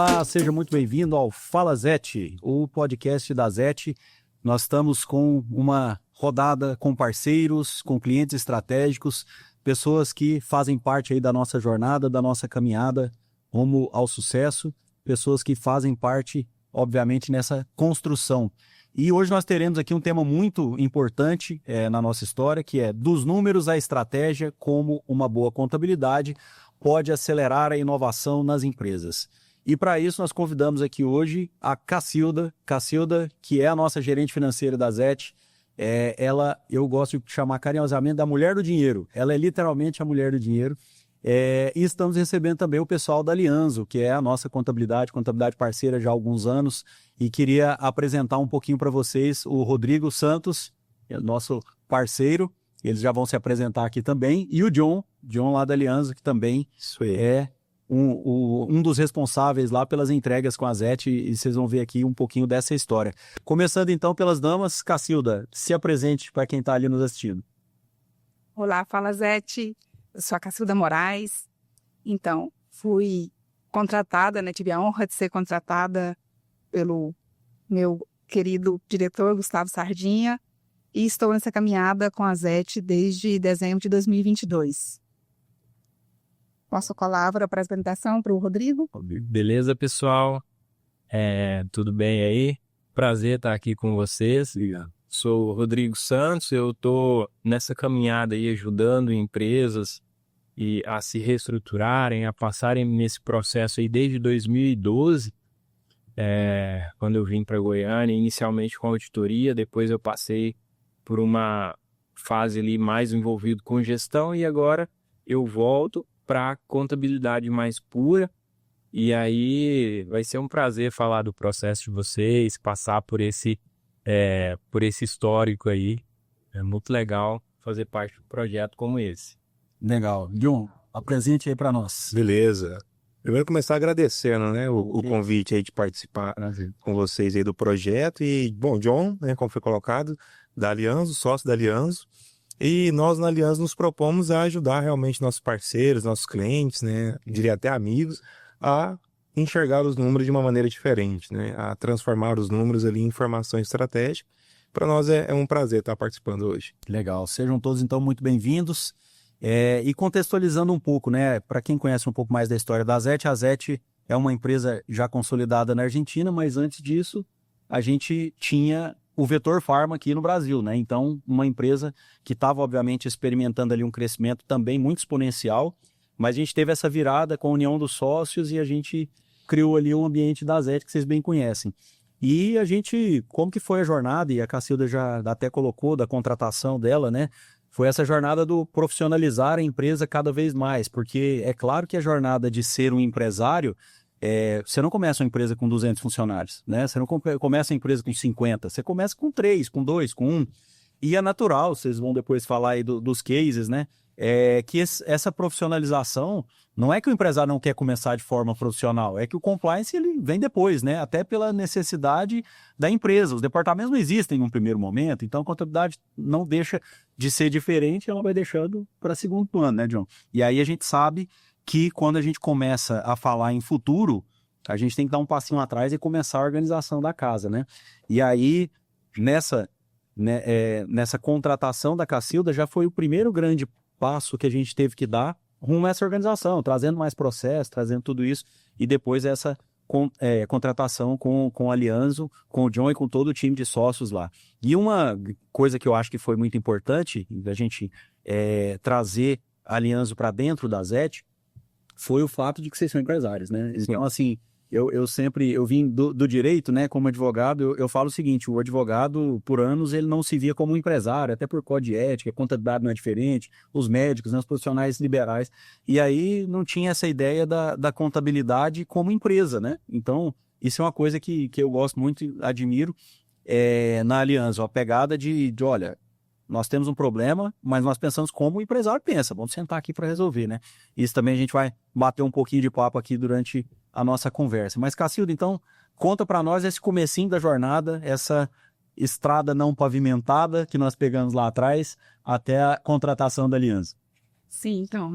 Olá, seja muito bem-vindo ao Fala Zete, o podcast da Zete. Nós estamos com uma rodada com parceiros, com clientes estratégicos, pessoas que fazem parte aí da nossa jornada, da nossa caminhada rumo ao sucesso, pessoas que fazem parte, obviamente, nessa construção. E hoje nós teremos aqui um tema muito importante na nossa história, que é dos números à estratégia, como uma boa contabilidade pode acelerar a inovação nas empresas. E para isso nós convidamos aqui hoje a Cacilda, que é a nossa gerente financeira da Zete. Ela, eu gosto de chamar carinhosamente da mulher do dinheiro. Ela é literalmente a mulher do dinheiro. E estamos recebendo também o pessoal da Alianzo, que é a nossa contabilidade parceira já há alguns anos. E queria apresentar um pouquinho para vocês o Rodrigo Santos, nosso parceiro. Eles já vão se apresentar aqui também. E o John lá da Alianzo, que também é um dos responsáveis lá pelas entregas com a Zete. E vocês vão ver aqui um pouquinho dessa história. Começando então pelas damas, Cacilda, se apresente para quem está ali nos assistindo. Olá, Fala Zete. Eu sou a Cacilda Moraes. Então, fui contratada, tive a honra de ser contratada pelo meu querido diretor Gustavo Sardinha e estou nessa caminhada com a Zete desde dezembro de 2022. Posso colar a apresentação para o Rodrigo? Beleza, pessoal? Tudo bem aí? Prazer estar aqui com vocês. Sou o Rodrigo Santos, eu estou nessa caminhada aí ajudando empresas a se reestruturarem, a passarem nesse processo aí desde 2012, quando eu vim para Goiânia, inicialmente com auditoria, depois eu passei por uma fase ali mais envolvido com gestão e agora eu volto para a contabilidade mais pura. E aí vai ser um prazer falar do processo de vocês, passar por esse histórico aí. É muito legal fazer parte de um projeto como esse. Legal. John, apresente aí para nós. Beleza. Primeiro começar agradecendo, o convite aí de participar com vocês aí do projeto. E, bom, John, como foi colocado, da Alianzo, sócio da Alianzo. E nós na Alianzo nos propomos a ajudar realmente nossos parceiros, nossos clientes, diria até amigos, a enxergar os números de uma maneira diferente, a transformar os números ali em informação estratégica. Para nós é um prazer estar participando hoje. Legal. Sejam todos então muito bem-vindos. E contextualizando um pouco, para quem conhece um pouco mais da história da Zete, a Zete é uma empresa já consolidada na Argentina, mas antes disso a gente tinha o Vetor Pharma aqui no Brasil, Então, uma empresa que estava, obviamente, experimentando ali um crescimento também muito exponencial, mas a gente teve essa virada com a união dos sócios e a gente criou ali um ambiente da Zete que vocês bem conhecem. E a gente, como que foi a jornada, e a Cacilda já até colocou da contratação dela, Foi essa jornada do profissionalizar a empresa cada vez mais, porque é claro que a jornada de ser um empresário, você não começa uma empresa com 200 funcionários, Você não começa uma empresa com 50, você começa com 3, com 2, com 1. E é natural, vocês vão depois falar aí dos cases, que essa profissionalização, não é que o empresário não quer começar de forma profissional, é que o compliance ele vem depois, Até pela necessidade da empresa. Os departamentos não existem num primeiro momento, então a contabilidade não deixa de ser diferente, ela vai deixando para segundo plano, John? E aí a gente sabe que quando a gente começa a falar em futuro, a gente tem que dar um passinho atrás e começar a organização da casa, E aí, nessa contratação da Cacilda, já foi o primeiro grande passo que a gente teve que dar rumo a essa organização, trazendo mais processo, trazendo tudo isso, e depois essa contratação com a Alianzo, com o John e com todo o time de sócios lá. E uma coisa que eu acho que foi muito importante, da gente trazer a Alianzo para dentro da Zete, foi o fato de que vocês são empresários, Então, assim, eu vim do direito, como advogado, eu falo o seguinte: o advogado, por anos, ele não se via como um empresário, até por código de ética, a contabilidade não é diferente, os médicos, os profissionais liberais, e aí não tinha essa ideia da contabilidade como empresa, Então, isso é uma coisa que eu gosto muito e admiro na Aliança, a pegada de olha, nós temos um problema, mas nós pensamos como o empresário pensa, vamos sentar aqui para resolver, Isso também a gente vai bater um pouquinho de papo aqui durante a nossa conversa. Mas, Cacilda, então, conta para nós esse comecinho da jornada, essa estrada não pavimentada que nós pegamos lá atrás, até a contratação da Aliança. Sim, então,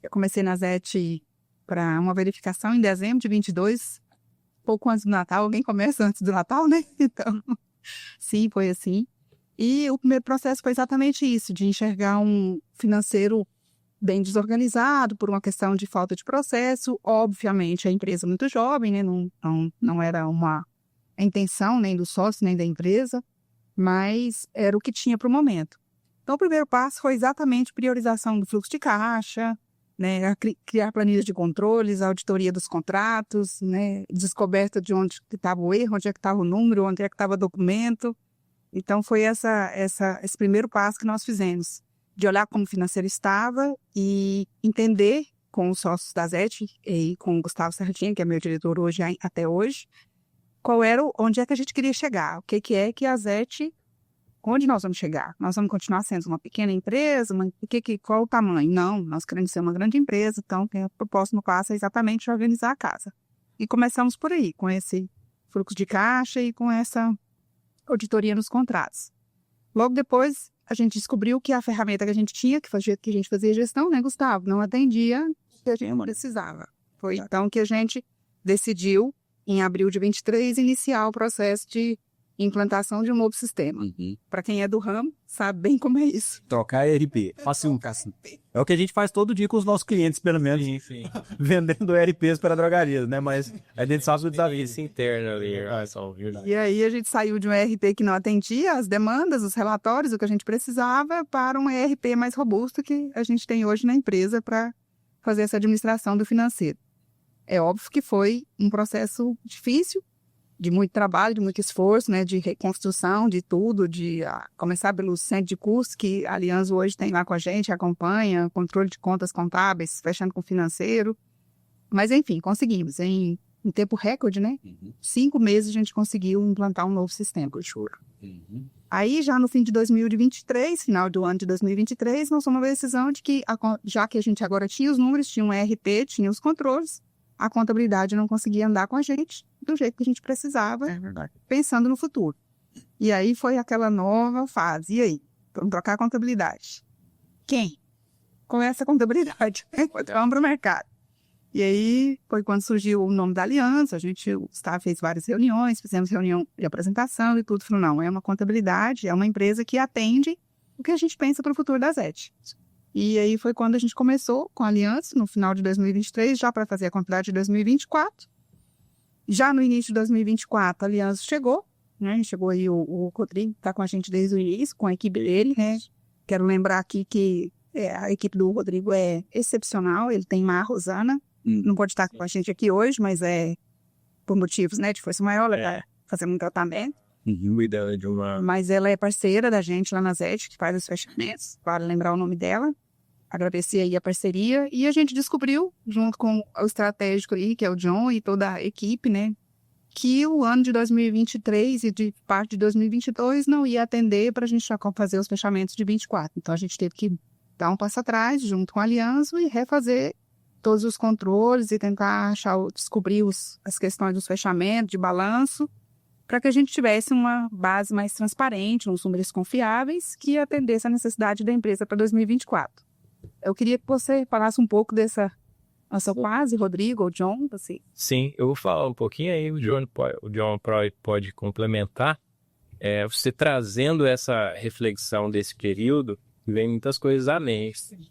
eu comecei na Zete para uma verificação em dezembro de 22, pouco antes do Natal. Alguém começa antes do Natal, né? Então, sim, foi assim. E o primeiro processo foi exatamente isso, de enxergar um financeiro bem desorganizado por uma questão de falta de processo. Obviamente, a empresa muito jovem, né? Não era uma intenção nem do sócio, nem da empresa, mas era o que tinha para o momento. Então, o primeiro passo foi exatamente priorização do fluxo de caixa, né? Criar planilhas de controles, auditoria dos contratos, né? Descoberta de onde estava o erro, onde é que estava o número, onde é que estava o documento. Então, foi esse primeiro passo que nós fizemos, de olhar como o financeiro estava e entender com os sócios da ZET e com o Gustavo Sardinha, que é meu diretor hoje, até hoje, onde é que a gente queria chegar, o que é que a ZET, onde nós vamos chegar? Nós vamos continuar sendo uma pequena empresa? Qual o tamanho? Não, nós queremos ser uma grande empresa, então o próximo passo é exatamente organizar a casa. E começamos por aí, com esse fluxo de caixa e com essa auditoria nos contratos. Logo depois, a gente descobriu que a ferramenta que a gente tinha, que a gente fazia gestão, né, Gustavo, não atendia o que a gente precisava. Foi então que a gente decidiu, em abril de 23, iniciar o processo de implantação de um novo sistema. Para quem é do ramo, sabe bem como é isso. Trocar ERP. Fácil. É o que a gente faz todo dia com os nossos clientes, pelo menos. Enfim. Vendendo ERPs para drogarias, né? Mas a gente sabe o desafio. Isso interno ali. E aí a gente saiu de um ERP que não atendia as demandas, os relatórios, o que a gente precisava, para um ERP mais robusto que a gente tem hoje na empresa para fazer essa administração do financeiro. É óbvio que foi um processo difícil, de muito trabalho, de muito esforço, né, de reconstrução de tudo, de começar pelo centro de curso que a Aliança hoje tem lá com a gente, acompanha, controle de contas contábeis, fechando com o financeiro. Mas, enfim, conseguimos. Em tempo recorde, né? 5 meses a gente conseguiu implantar um novo sistema. Aí, já no fim de 2023, final do ano de 2023, nós tomamos a decisão de que, já que a gente agora tinha os números, tinha um ERP, tinha os controles, a contabilidade não conseguia andar com a gente do jeito que a gente precisava, pensando no futuro. E aí foi aquela nova fase. E aí? Vamos trocar a contabilidade. Quem? Com essa contabilidade. Vamos para o mercado. E aí foi quando surgiu o nome da Aliança. O Gustavo fez várias reuniões, fizemos reunião de apresentação e tudo. Falou, não, é uma contabilidade, é uma empresa que atende o que a gente pensa para o futuro da ZET. E aí foi quando a gente começou com a Aliança, no final de 2023, já para fazer a contabilidade de 2024. Já no início de 2024, a Aliança chegou, né? Chegou aí o Rodrigo, está com a gente desde o início, com a equipe dele, né? Quero lembrar aqui que a equipe do Rodrigo é excepcional, ele tem a Rosana, não pode estar com a gente aqui hoje, mas por motivos, né, de força maior, ela está fazendo um tratamento. Mas ela é parceira da gente lá na ZET, que faz os fechamentos, para lembrar o nome dela. Agradecer aí a parceria. E a gente descobriu, junto com o estratégico aí, que é o John e toda a equipe, né, que o ano de 2023 e de parte de 2022 não ia atender para a gente já fazer os fechamentos de 24. Então, a gente teve que dar um passo atrás, junto com a Aliança, e refazer todos os controles e tentar descobrir as questões dos fechamentos, de balanço, para que a gente tivesse uma base mais transparente, uns números confiáveis, que atendesse a necessidade da empresa para 2024. Eu queria que você falasse um pouco dessa nossa fase, Rodrigo ou John. Assim. Sim, eu vou falar um pouquinho aí, o John pode complementar. Você trazendo essa reflexão desse período, vem muitas coisas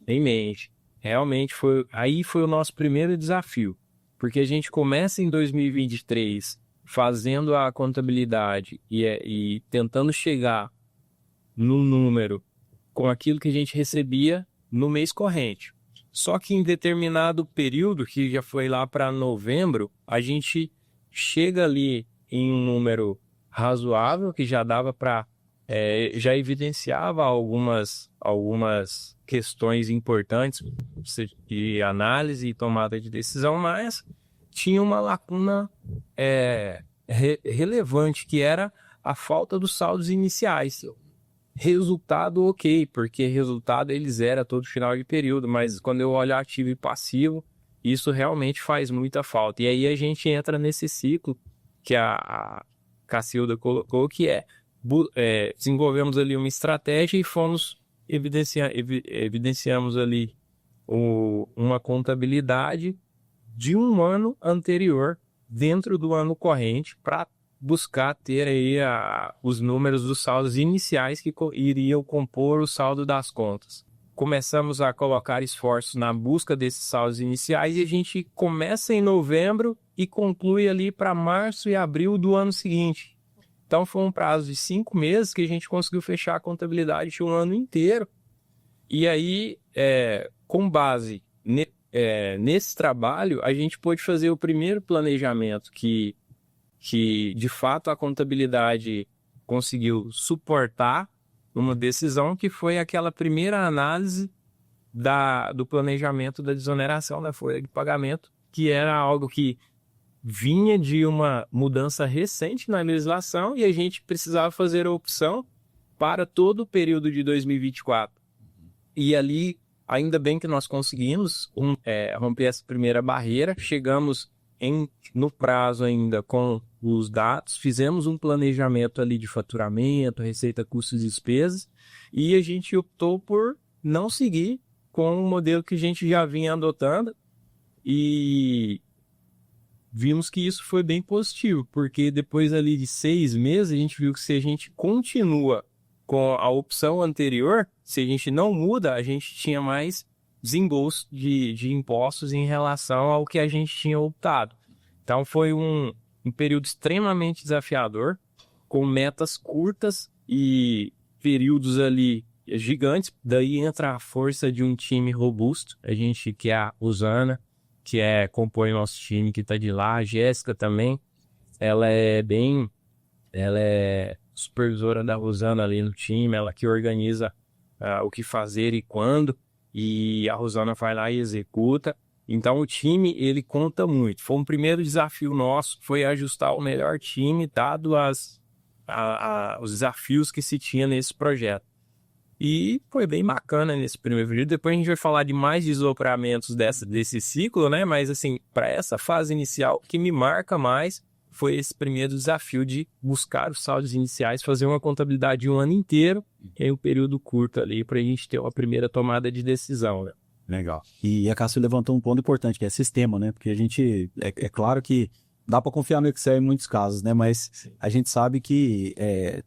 em mente. Realmente foi o nosso primeiro desafio, porque a gente começa em 2023 fazendo a contabilidade e tentando chegar no número com aquilo que a gente recebia no mês corrente. Só que em determinado período, que já foi lá para novembro, a gente chega ali em um número razoável, que já dava para... já evidenciava algumas questões importantes de análise e tomada de decisão, mas tinha uma lacuna relevante, que era a falta dos saldos iniciais. Resultado ok, porque resultado eles eram todo final de período, mas quando eu olho ativo e passivo, isso realmente faz muita falta. E aí a gente entra nesse ciclo que a Cacilda colocou, que desenvolvemos ali uma estratégia e fomos evidenciamos ali uma contabilidade de um ano anterior dentro do ano corrente para buscar ter aí os números dos saldos iniciais que iriam compor o saldo das contas. Começamos a colocar esforços na busca desses saldos iniciais e a gente começa em novembro e conclui ali para março e abril do ano seguinte. Então foi um prazo de 5 meses que a gente conseguiu fechar a contabilidade de um ano inteiro. E aí, com base nesse trabalho, a gente pôde fazer o primeiro planejamento que de fato a contabilidade conseguiu suportar uma decisão, que foi aquela primeira análise do planejamento da desoneração da folha de pagamento, que era algo que vinha de uma mudança recente na legislação e a gente precisava fazer a opção para todo o período de 2024. E ali, ainda bem que nós conseguimos romper essa primeira barreira, chegamos no prazo ainda com os dados, fizemos um planejamento ali de faturamento, receita, custos e despesas, e a gente optou por não seguir com o modelo que a gente já vinha adotando, e vimos que isso foi bem positivo, porque depois ali de 6 meses, a gente viu que se a gente continua com a opção anterior, se a gente não muda, a gente tinha mais desembolso de impostos em relação ao que a gente tinha optado. Então foi um período extremamente desafiador, com metas curtas e períodos ali gigantes. Daí entra a força de um time robusto, a gente que é a Rosana, que compõe o nosso time, que está de lá, a Jéssica também, ela é supervisora da Rosana ali no time, ela que organiza o que fazer e quando, e a Rosana vai lá e executa. Então o time, ele conta muito. Foi um primeiro desafio nosso, foi ajustar o melhor time, dado os desafios que se tinha nesse projeto. E foi bem bacana nesse primeiro vídeo. Depois a gente vai falar de mais desdobramentos desse ciclo, né? Mas assim, para essa fase inicial, o que me marca mais foi esse primeiro desafio de buscar os saldos iniciais, fazer uma contabilidade de um ano inteiro em um período curto ali, para a gente ter uma primeira tomada de decisão, né? Legal. E a Cássio levantou um ponto importante, que é sistema, né? Porque a gente, é claro que dá para confiar no Excel em muitos casos, né? Mas sim, a gente sabe que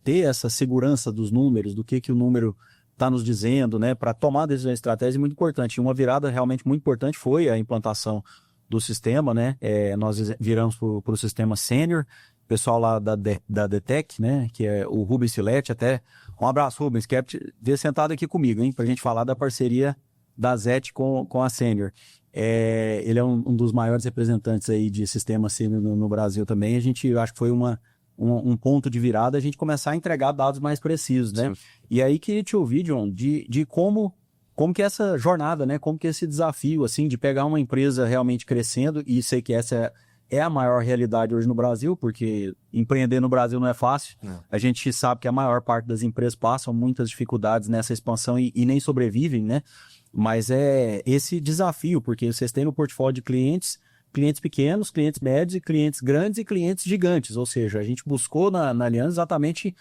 ter essa segurança dos números, do que o número está nos dizendo, né? Para tomar decisões estratégicas é muito importante. E uma virada realmente muito importante foi a implantação do sistema, né? Nós viramos para o sistema sênior, pessoal lá da DTEC, né? Que é o Rubens Filete, até um abraço, Rubens, que ver sentado aqui comigo, hein? Para a gente falar da parceria da ZET com a Sênior. Ele é um dos maiores representantes aí de sistema sênior no Brasil também. A gente, acho que foi um ponto de virada a gente começar a entregar dados mais precisos, né? Sim. E aí queria te ouvir, John, de como que essa jornada, né? Como que esse desafio, assim, de pegar uma empresa realmente crescendo, e sei que essa é a maior realidade hoje no Brasil, porque empreender no Brasil não é fácil. Não. A gente sabe que a maior parte das empresas passam muitas dificuldades nessa expansão e nem sobrevivem, né? Mas é esse desafio, porque vocês têm no portfólio de clientes pequenos, clientes médios e clientes grandes e clientes gigantes. Ou seja, a gente buscou na Aliança exatamente,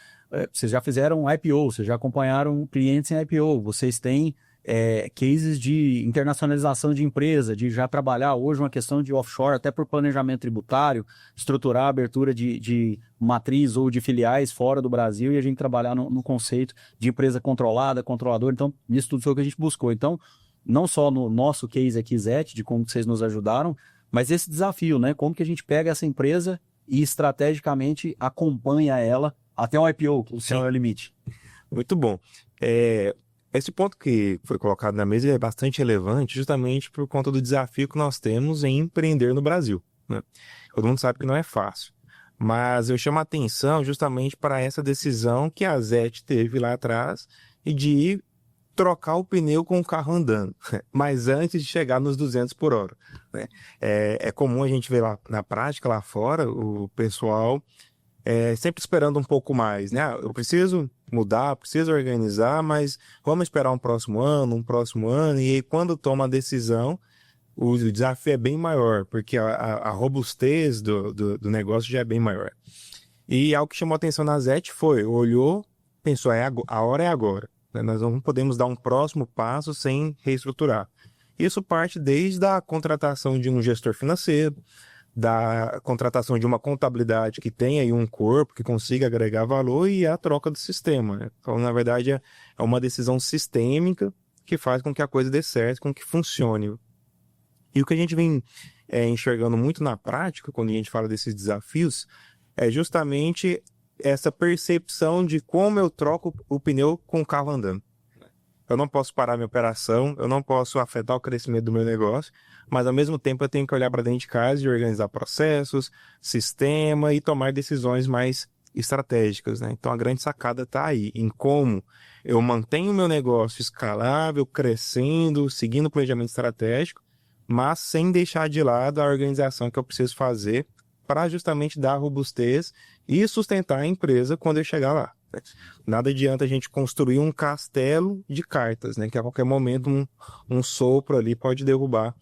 vocês já fizeram IPO, vocês já acompanharam clientes em IPO, vocês têm cases de internacionalização de empresa, de já trabalhar hoje uma questão de offshore, até por planejamento tributário, estruturar a abertura de matriz ou de filiais fora do Brasil e a gente trabalhar no conceito de empresa controlada, controladora. Então, isso tudo foi o que a gente buscou. Então, não só no nosso case aqui, ZET, de como vocês nos ajudaram, mas esse desafio, né? Como que a gente pega essa empresa e estrategicamente acompanha ela até o IPO, o seu limite. Muito bom. Esse ponto que foi colocado na mesa é bastante relevante justamente por conta do desafio que nós temos em empreender no Brasil, né? Todo mundo sabe que não é fácil, mas eu chamo a atenção justamente para essa decisão que a ZET teve lá atrás e de ir trocar o pneu com o carro andando, mas antes de chegar nos 200 por hora, né? É comum a gente ver lá na prática, lá fora, o pessoal sempre esperando um pouco mais, né? Eu preciso mudar, preciso organizar, mas vamos esperar um próximo ano, e aí quando toma a decisão, o desafio é bem maior, porque a robustez do negócio já é bem maior. E algo que chamou a atenção na ZET olhou, pensou, a hora é agora, né? Nós não podemos dar um próximo passo sem reestruturar. Isso parte desde a contratação de um gestor financeiro, da contratação de uma contabilidade que tenha aí um corpo, que consiga agregar valor e a troca do sistema, né? Então, na verdade, é uma decisão sistêmica que faz com que a coisa dê certo, com que funcione. E o que a gente vem enxergando muito na prática, quando a gente fala desses desafios, é justamente essa percepção de como eu troco o pneu com o carro andando. Eu não posso parar minha operação, eu não posso afetar o crescimento do meu negócio, mas ao mesmo tempo eu tenho que olhar para dentro de casa e organizar processos, sistema e tomar decisões mais estratégicas, né? Então a grande sacada está aí, em como eu mantenho o meu negócio escalável, crescendo, seguindo o planejamento estratégico, mas sem deixar de lado a organização que eu preciso fazer para justamente dar robustez e sustentar a empresa quando eu chegar lá. Nada adianta a gente construir um castelo de cartas, né? Que a qualquer momento um sopro ali pode derrubar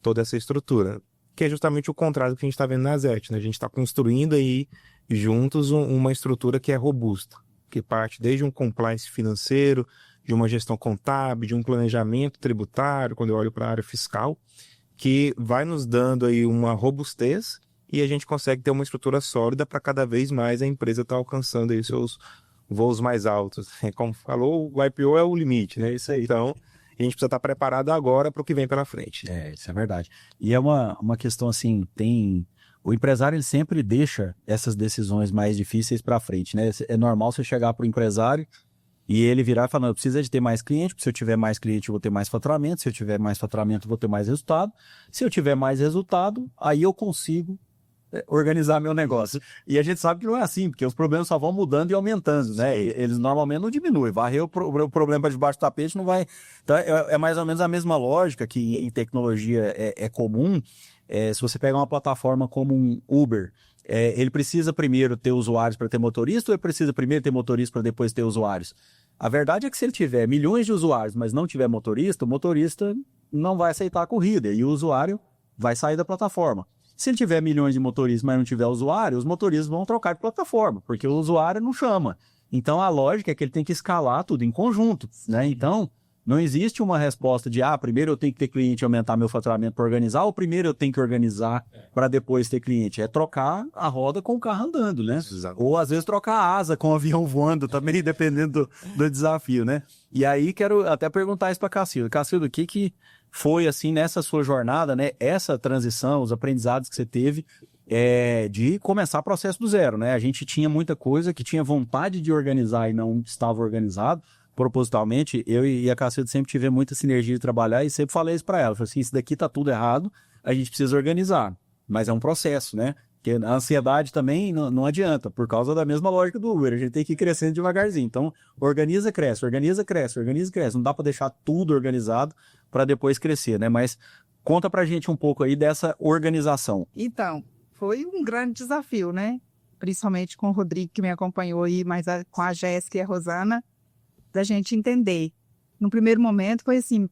toda essa estrutura. Que é justamente o contrário do que a gente está vendo na ZET, né? A gente está construindo aí juntos uma estrutura que é robusta, que parte desde um compliance financeiro, de uma gestão contábil, de um planejamento tributário, quando eu olho para a área fiscal, que vai nos dando aí uma robustez e a gente consegue ter uma estrutura sólida para cada vez mais a empresa estar alcançando aí seus voos mais altos. Como falou, o IPO é o limite, né? Isso aí. Então, a gente precisa estar preparado agora para o que vem pela frente. Isso é verdade. E é uma questão assim, o empresário ele sempre deixa essas decisões mais difíceis para frente, né? É normal você chegar para o empresário e ele virar e falar, não, eu preciso de ter mais cliente, porque se eu tiver mais cliente eu vou ter mais faturamento, se eu tiver mais faturamento eu vou ter mais resultado, se eu tiver mais resultado, aí eu consigo organizar meu negócio. E a gente sabe que não é assim, porque os problemas só vão mudando e aumentando, né? Eles normalmente não diminuem. Varrer o problema para debaixo do tapete não vai... Então, é mais ou menos a mesma lógica que em tecnologia é comum. Se você pegar uma plataforma como um Uber, ele precisa primeiro ter usuários para ter motorista ou ele precisa primeiro ter motorista para depois ter usuários? A verdade é que se ele tiver milhões de usuários, mas não tiver motorista, o motorista não vai aceitar a corrida e o usuário vai sair da plataforma. Se ele tiver milhões de motoristas, mas não tiver usuário, os motoristas vão trocar de plataforma, porque o usuário não chama. Então, a lógica é que ele tem que escalar tudo em conjunto, né? Então, não existe uma resposta de, primeiro eu tenho que ter cliente e aumentar meu faturamento para organizar, ou primeiro eu tenho que organizar para depois ter cliente. É trocar a roda com o carro andando, né? Exato. Ou, às vezes, trocar a asa com o avião voando, também dependendo do desafio, né? E aí, quero até perguntar isso para Cacilda. Cacilda, o que foi, assim, nessa sua jornada, né? Essa transição, os aprendizados que você teve de começar o processo do zero, né? A gente tinha muita coisa que tinha vontade de organizar e não estava organizado. Propositalmente, eu e a Cacilda sempre tivemos muita sinergia de trabalhar e sempre falei isso para ela. Falei assim, isso daqui tá tudo errado, a gente precisa organizar. Mas é um processo, né? Porque a ansiedade também não adianta, por causa da mesma lógica do Uber. A gente tem que ir crescendo devagarzinho. Então, organiza, cresce, organiza, cresce, organiza, cresce. Não dá para deixar tudo organizado para depois crescer, né? Mas conta pra gente um pouco aí dessa organização. Então, foi um grande desafio, né? Principalmente com o Rodrigo, que me acompanhou aí, mas com a Jéssica e a Rosana, da gente entender. No primeiro momento foi assim,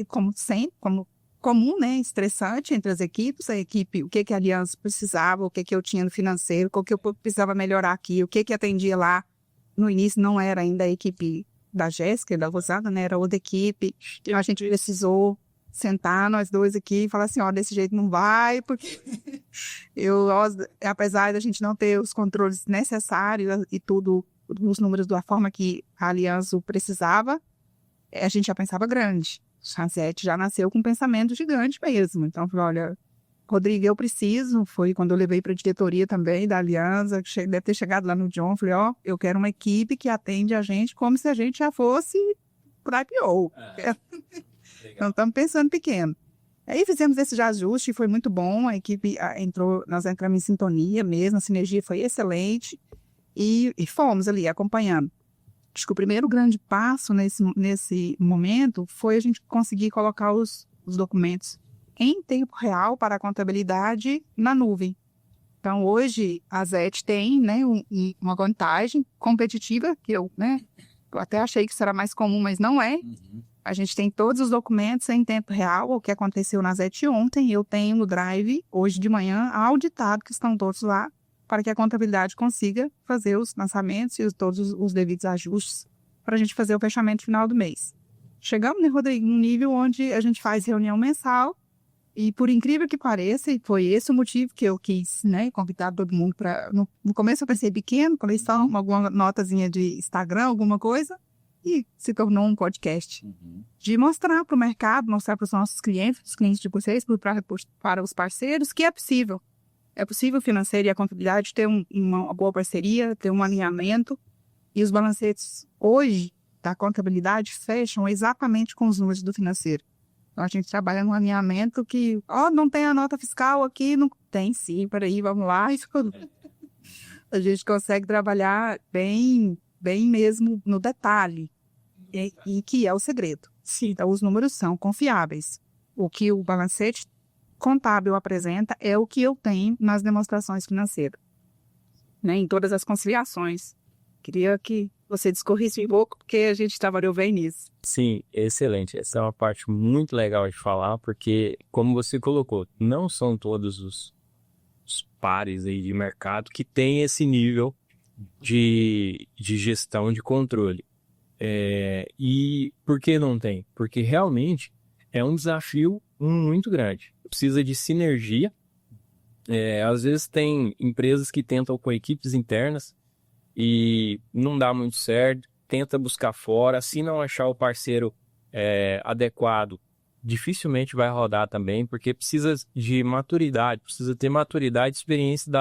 como sempre, como comum, né? Estressante entre as equipes, a equipe, o que a Aliança precisava, o que eu tinha no financeiro, o que eu precisava melhorar aqui, o que atendia lá. No início não era ainda a equipe da Jéssica e da Rosana, né? Era outra equipe. Então a gente precisou sentar nós dois aqui e falar assim, desse jeito não vai, porque apesar da gente não ter os controles necessários e tudo, os números da forma que a Aliança precisava, a gente já pensava grande. A ZET já nasceu com um pensamento gigante mesmo. Então, eu falei, olha, Rodrigo, eu preciso. Foi quando eu levei para a diretoria também da Aliança, que deve ter chegado lá no John, falei, eu quero uma equipe que atende a gente como se a gente já fosse para IPO. Então, estamos pensando pequeno. Aí fizemos esse ajuste e foi muito bom. A equipe nós entramos em sintonia mesmo, a sinergia foi excelente. E fomos ali acompanhando. Acho que o primeiro grande passo nesse momento foi a gente conseguir colocar os documentos em tempo real para a contabilidade na nuvem. Então, hoje, a ZET tem, né, uma vantagem competitiva, que eu até achei que será mais comum, mas não é. Uhum. A gente tem todos os documentos em tempo real, o que aconteceu na ZET ontem, eu tenho no Drive, hoje de manhã, auditado, que estão todos lá, para que a contabilidade consiga fazer os lançamentos e todos os devidos ajustes para a gente fazer o fechamento final do mês. chegamos, né, Rodrigo, num nível onde a gente faz reunião mensal e, por incrível que pareça, e foi esse o motivo que eu quis, né, convidar todo mundo para... No começo eu pensei pequeno, falei só alguma notazinha de Instagram, alguma coisa, e se tornou um podcast. De mostrar para o mercado, mostrar para os nossos clientes, os clientes de vocês, para os parceiros, que é possível. É possível o financeiro e a contabilidade ter uma boa parceria, ter um alinhamento, e os balancetes hoje da contabilidade fecham exatamente com os números do financeiro. Então, a gente trabalha num alinhamento que, não tem a nota fiscal aqui, não tem sim, peraí, vamos lá. A gente consegue trabalhar bem mesmo no detalhe, e que é o segredo. Sim. Então, os números são confiáveis. O que o balancete contábil apresenta é o que eu tenho nas demonstrações financeiras, né, em todas as conciliações. Queria que você discorrisse um pouco, porque a gente trabalhou bem nisso. Sim, excelente. Essa é uma parte muito legal de falar, porque, como você colocou, não são todos os pares aí de mercado que têm esse nível de gestão de controle. E por que não tem? Porque realmente é um desafio muito grande. Precisa de sinergia. Às vezes tem empresas que tentam com equipes internas e não dá muito certo, tenta buscar fora, se não achar o parceiro adequado, dificilmente vai rodar também, porque precisa de maturidade, precisa ter maturidade e experiência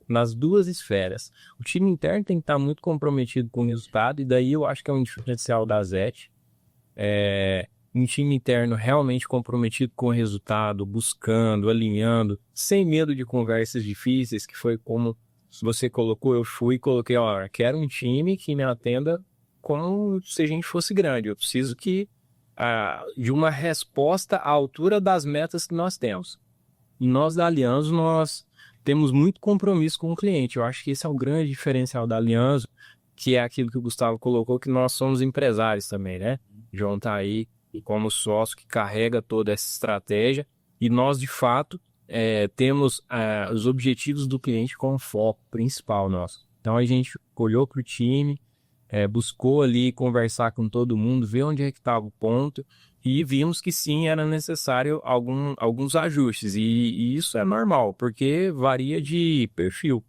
nas duas esferas. O time interno tem que estar muito comprometido com o resultado, e daí eu acho que é um diferencial da Zet. Um time interno realmente comprometido com o resultado, buscando, alinhando, sem medo de conversas difíceis, que foi como você colocou, eu fui e coloquei, quero um time que me atenda como se a gente fosse grande. Eu preciso de uma resposta à altura das metas que nós temos. E nós da Alianzo, nós temos muito compromisso com o cliente. Eu acho que esse é o grande diferencial da Alianzo, que é aquilo que o Gustavo colocou, que nós somos empresários também, né? O João tá aí como sócio que carrega toda essa estratégia, e nós, de fato, temos os objetivos do cliente como foco principal nosso. Então a gente olhou para o time, buscou ali conversar com todo mundo, ver onde é que estava o ponto, e vimos que sim, era necessário alguns ajustes, e isso é normal, porque varia de perfil.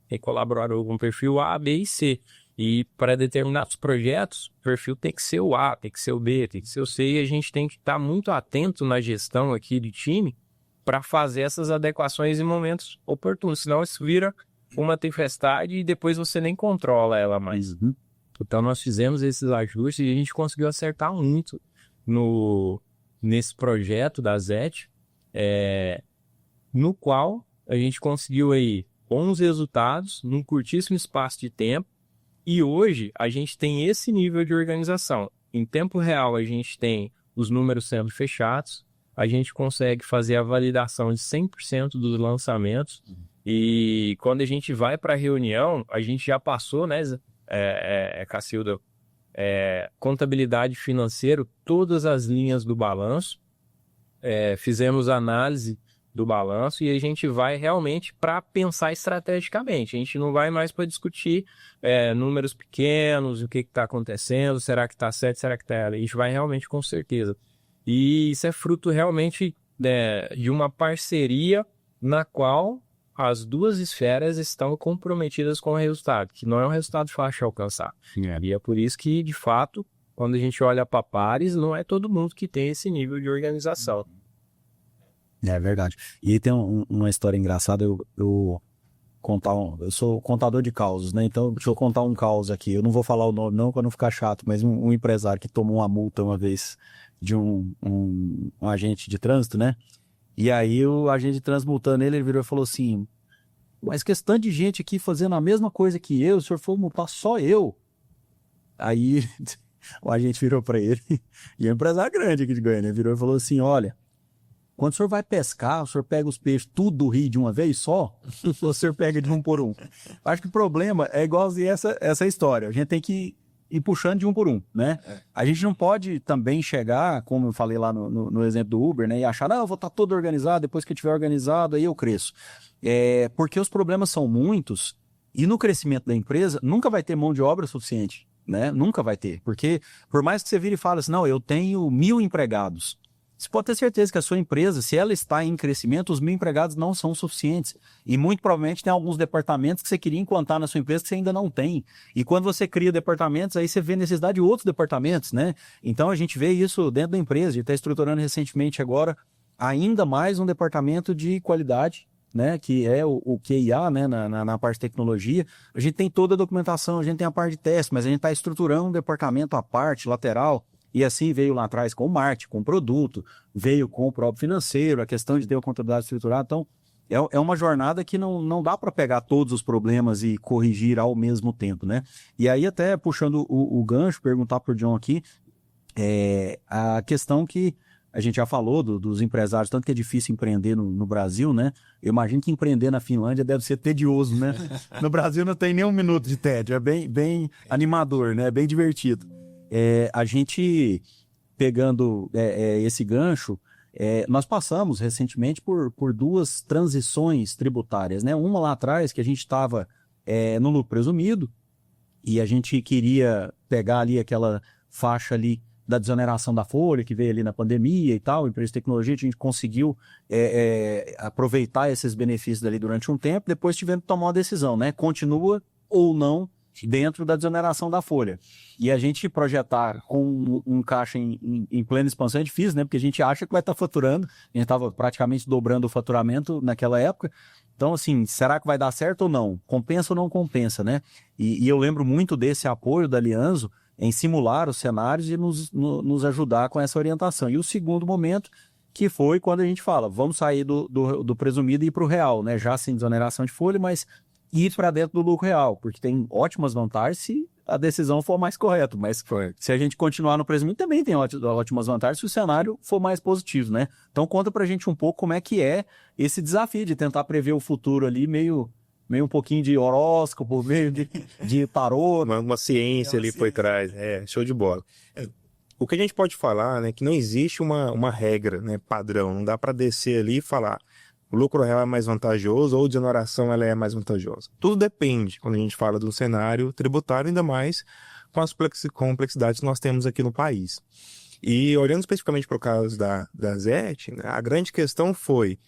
Tem colaborador com perfil A, B e C, e para determinados projetos, o perfil tem que ser o A, tem que ser o B, tem que ser o C, e a gente tem que estar muito atento na gestão aqui de time para fazer essas adequações em momentos oportunos, senão isso vira uma tempestade e depois você nem controla ela mais. Então nós fizemos esses ajustes e a gente conseguiu acertar muito nesse projeto da Zet, no qual a gente conseguiu aí bons resultados num curtíssimo espaço de tempo, e hoje a gente tem esse nível de organização. Em tempo real a gente tem os números sendo fechados, a gente consegue fazer a validação de 100% dos lançamentos, e quando a gente vai para a reunião, a gente já passou, né, Cacilda, contabilidade financeira, todas as linhas do balanço, fizemos análise do balanço, e a gente vai realmente para pensar estrategicamente. A gente não vai mais para discutir números pequenos, o que está acontecendo, será que está certo, será que está errado. A gente vai realmente com certeza. E isso é fruto realmente de uma parceria na qual as duas esferas estão comprometidas com o resultado, que não é um resultado fácil de alcançar. E é por isso que, de fato, quando a gente olha para pares, não é todo mundo que tem esse nível de organização. É verdade. E tem uma história engraçada, eu sou contador de causos, né? Então, deixa eu contar um caos aqui. Eu não vou falar o nome não, para não ficar chato, mas um empresário que tomou uma multa uma vez de um agente de trânsito, né? E aí o agente de trânsito multando ele virou e falou assim, mas que esse tanto de gente aqui fazendo a mesma coisa que eu, o senhor for multar só eu? Aí o agente virou para ele, e é um empresário grande aqui de Goiânia, virou e falou assim, olha, quando o senhor vai pescar, o senhor pega os peixes tudo do rio de uma vez só, ou o senhor pega de um por um? Acho que o problema é igualzinho essa história. A gente tem que ir puxando de um por um, né? A gente não pode também chegar, como eu falei lá no exemplo do Uber, né? E achar, não, eu vou estar todo organizado, depois que eu estiver organizado, aí eu cresço. Porque os problemas são muitos, e no crescimento da empresa, nunca vai ter mão de obra suficiente. né? Nunca vai ter. Porque por mais que você vire e fale assim, não, eu tenho 1.000 empregados. Você pode ter certeza que a sua empresa, se ela está em crescimento, os 1.000 empregados não são suficientes. E muito provavelmente tem alguns departamentos que você queria implantar na sua empresa que você ainda não tem. E quando você cria departamentos, aí você vê necessidade de outros departamentos, né? Então a gente vê isso dentro da empresa. A gente está estruturando recentemente agora ainda mais um departamento de qualidade, né? Que é o QIA, né? Na parte de tecnologia. A gente tem toda a documentação, a gente tem a parte de teste, mas a gente está estruturando um departamento à parte, lateral. E assim veio lá atrás com o marketing, com o produto, veio com o próprio financeiro, a questão de ter uma contabilidade estruturada. Então, é uma jornada que não dá para pegar todos os problemas e corrigir ao mesmo tempo, né? E aí, até puxando o gancho, perguntar para o John aqui, a questão que a gente já falou dos empresários, tanto que é difícil empreender no Brasil, né? Eu imagino que empreender na Finlândia deve ser tedioso, né? No Brasil não tem nem um minuto de tédio, é bem animador, né? Bem divertido. A gente, pegando esse gancho, nós passamos recentemente por duas transições tributárias, né? Uma lá atrás, que a gente estava no lucro presumido, e a gente queria pegar ali aquela faixa ali da desoneração da folha, que veio ali na pandemia e tal, empresa de tecnologia, a gente conseguiu aproveitar esses benefícios ali durante um tempo, depois tivemos que tomar uma decisão, né? Continua ou não dentro da desoneração da folha. E a gente projetar com um caixa em plena expansão é difícil, né? Porque a gente acha que vai estar faturando, a gente estava praticamente dobrando o faturamento naquela época. Então, assim, será que vai dar certo ou não? Compensa ou não compensa, né? E eu lembro muito desse apoio da Lianzo em simular os cenários e nos ajudar com essa orientação. E o segundo momento, que foi quando a gente fala, vamos sair do presumido e ir para o real, né? Já sem desoneração de folha, mas ir para dentro do lucro real, porque tem ótimas vantagens se a decisão for mais correta, mas se a gente continuar no presumido, também tem ótimas vantagens se o cenário for mais positivo, né? Então conta pra gente um pouco como é que é esse desafio de tentar prever o futuro ali, meio um pouquinho de horóscopo, meio de tarô. Uma ciência ali por trás, show de bola. O que a gente pode falar, né, que não existe uma regra, né, padrão, não dá para descer ali e falar o lucro real é mais vantajoso ou a desoneração ela é mais vantajosa. Tudo depende quando a gente fala de um cenário tributário, ainda mais com as complexidades que nós temos aqui no país. E olhando especificamente para o caso da ZET, né, a grande questão foi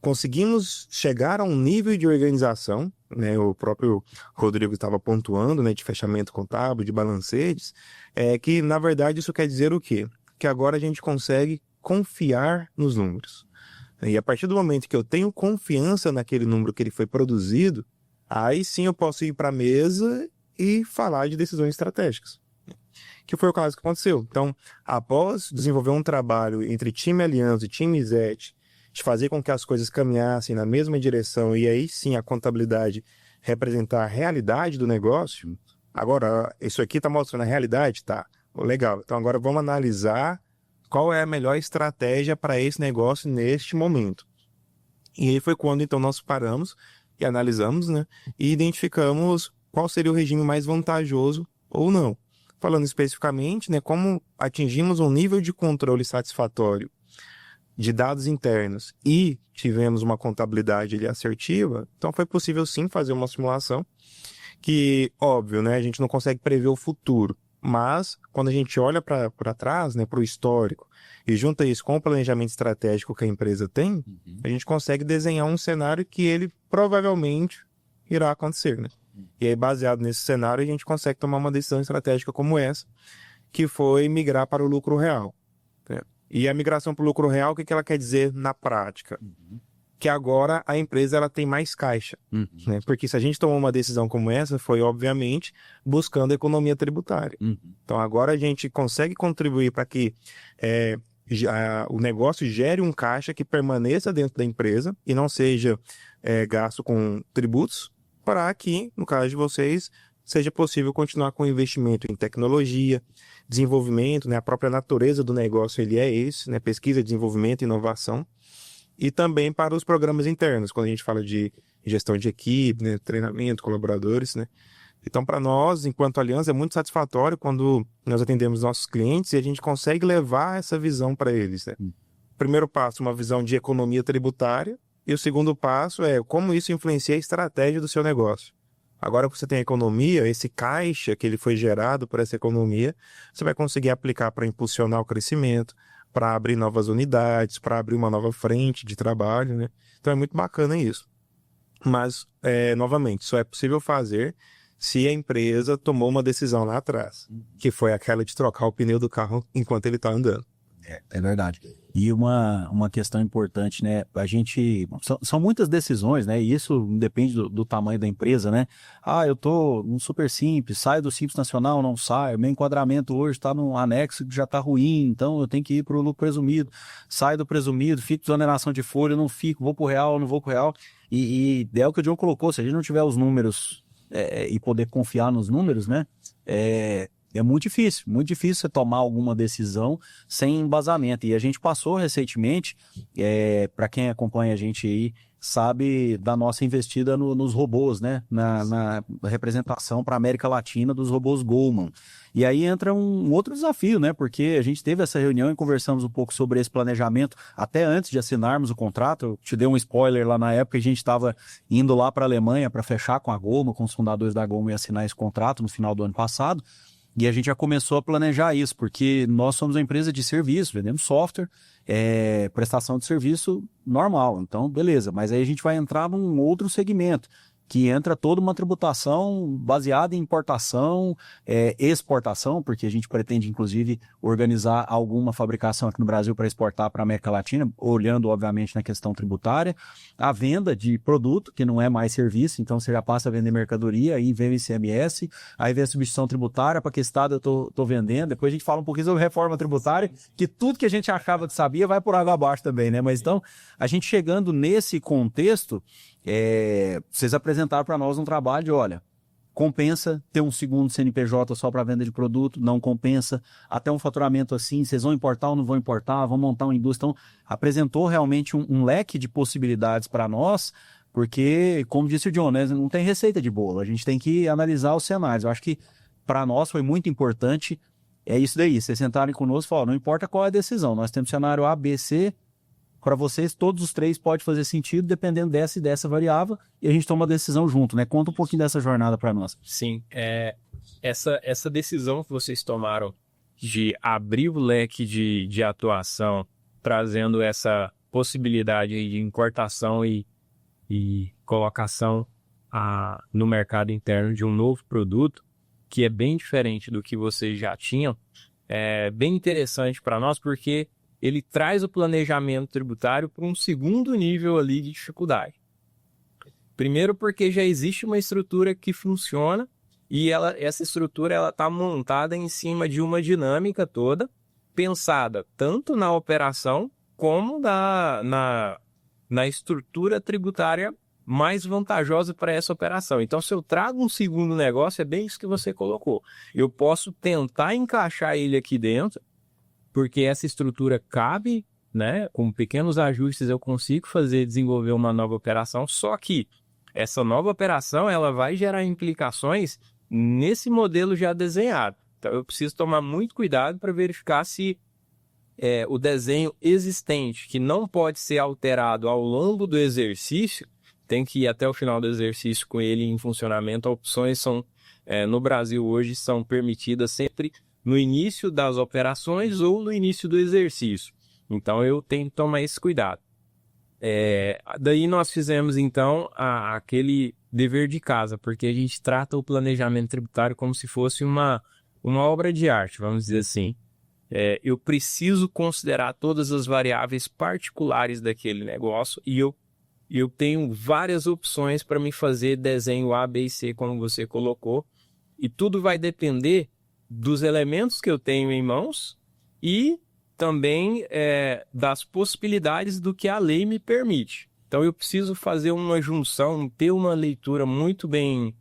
conseguimos chegar a um nível de organização, né, o próprio Rodrigo estava pontuando, né, de fechamento contábil, de balancetes, que na verdade isso quer dizer o quê? Que agora a gente consegue confiar nos números. E a partir do momento que eu tenho confiança naquele número que ele foi produzido, aí sim eu posso ir para a mesa e falar de decisões estratégicas. Que foi o caso que aconteceu. Então, após desenvolver um trabalho entre time Aliança e time ZET, de fazer com que as coisas caminhassem na mesma direção e aí sim a contabilidade representar a realidade do negócio, agora, isso aqui está mostrando a realidade? Tá, legal. Então agora vamos analisar qual é a melhor estratégia para esse negócio neste momento. E aí foi quando então nós paramos e analisamos, né, e identificamos qual seria o regime mais vantajoso ou não. Falando especificamente, né, como atingimos um nível de controle satisfatório de dados internos e tivemos uma contabilidade ali assertiva, então foi possível sim fazer uma simulação que, óbvio, né, a gente não consegue prever o futuro, mas quando a gente olha para trás, né, para o histórico, e junta isso com o planejamento estratégico que a empresa tem, a gente consegue desenhar um cenário que ele provavelmente irá acontecer, né? E aí, baseado nesse cenário, a gente consegue tomar uma decisão estratégica como essa, que foi migrar para o lucro real. Né? E a migração para o lucro real, o que ela quer dizer na prática? Que agora a empresa ela tem mais caixa. Né? Porque se a gente tomou uma decisão como essa, foi obviamente buscando economia tributária. Então agora a gente consegue contribuir para que o negócio gere um caixa que permaneça dentro da empresa e não seja gasto com tributos, para que, no caso de vocês, seja possível continuar com investimento em tecnologia, desenvolvimento, né? A própria natureza do negócio ele é esse, né? Pesquisa, desenvolvimento, inovação. E também para os programas internos, quando a gente fala de gestão de equipe, né, treinamento, colaboradores, né? Então, para nós, enquanto Aliança, é muito satisfatório quando nós atendemos nossos clientes e a gente consegue levar essa visão para eles, né? Primeiro passo, uma visão de economia tributária, e o segundo passo é como isso influencia a estratégia do seu negócio. Agora que você tem a economia, esse caixa que ele foi gerado por essa economia, você vai conseguir aplicar para impulsionar o crescimento, para abrir novas unidades, para abrir uma nova frente de trabalho, né? Então é muito bacana isso. Mas, novamente, só é possível fazer se a empresa tomou uma decisão lá atrás, que foi aquela de trocar o pneu do carro enquanto ele está andando. É verdade. E uma questão importante, né? A gente. São muitas decisões, né? E isso depende do tamanho da empresa, né? Ah, eu tô no super simples, saio do simples nacional, não saio. Meu enquadramento hoje está no anexo que já está ruim, então eu tenho que ir para o lucro presumido. Saio do presumido, fico de exoneração de folha, não fico, vou para o real, não vou para o real. E é o que o John colocou, se a gente não tiver os números e poder confiar nos números, né? É muito difícil você tomar alguma decisão sem embasamento. E a gente passou recentemente, para quem acompanha a gente aí, sabe da nossa investida nos robôs, né? Na representação para a América Latina dos robôs Goldman. E aí entra um outro desafio, né? Porque a gente teve essa reunião e conversamos um pouco sobre esse planejamento até antes de assinarmos o contrato. Eu te dei um spoiler lá na época, a gente estava indo lá para a Alemanha para fechar com a Goldman, com os fundadores da Goldman e assinar esse contrato no final do ano passado. E a gente já começou a planejar isso, porque nós somos uma empresa de serviço, vendemos software, prestação de serviço normal. Então, beleza. Mas aí a gente vai entrar num outro segmento, que entra toda uma tributação baseada em importação, exportação, porque a gente pretende, inclusive, organizar alguma fabricação aqui no Brasil para exportar para a América Latina, olhando, obviamente, na questão tributária. A venda de produto, que não é mais serviço, então você já passa a vender mercadoria, aí vem o ICMS, aí vem a substituição tributária, para que estado eu estou vendendo. Depois a gente fala um pouquinho sobre reforma tributária, que tudo que a gente achava que sabia vai por água abaixo também, né? Mas então, a gente chegando nesse contexto, vocês apresentaram para nós um trabalho de, olha, compensa ter um segundo CNPJ só para venda de produto, não compensa, até um faturamento assim, vocês vão importar ou não vão importar, vão montar uma indústria. Então, apresentou realmente um leque de possibilidades para nós, porque, como disse o John, né, não tem receita de bolo, a gente tem que analisar os cenários. Eu acho que para nós foi muito importante, isso daí, vocês sentarem conosco e falaram, não importa qual é a decisão, nós temos cenário A, B, C. Para vocês, todos os três pode fazer sentido, dependendo dessa e dessa variável, e a gente toma a decisão junto, né? Conta um pouquinho dessa jornada para nós. Sim, essa decisão que vocês tomaram de abrir o leque de atuação, trazendo essa possibilidade de importação e colocação no mercado interno de um novo produto, que é bem diferente do que vocês já tinham, é bem interessante para nós, porque ele traz o planejamento tributário para um segundo nível ali de dificuldade. Primeiro porque já existe uma estrutura que funciona e essa estrutura está montada em cima de uma dinâmica toda, pensada tanto na operação como na estrutura tributária mais vantajosa para essa operação. Então, se eu trago um segundo negócio, é bem isso que você colocou. Eu posso tentar encaixar ele aqui dentro, porque essa estrutura cabe, né? Com pequenos ajustes eu consigo desenvolver uma nova operação, só que essa nova operação ela vai gerar implicações nesse modelo já desenhado. Então eu preciso tomar muito cuidado para verificar se o desenho existente, que não pode ser alterado ao longo do exercício, tem que ir até o final do exercício com ele em funcionamento. Opções no Brasil hoje são permitidas sempre no início das operações ou no início do exercício. Então, eu tenho que tomar esse cuidado. Daí nós fizemos, então, aquele dever de casa, porque a gente trata o planejamento tributário como se fosse uma obra de arte, vamos dizer assim. Eu preciso considerar todas as variáveis particulares daquele negócio e eu tenho várias opções para me fazer desenho A, B e C, como você colocou, e tudo vai depender dos elementos que eu tenho em mãos e também das possibilidades do que a lei me permite. Então eu preciso fazer uma junção, ter uma leitura muito bem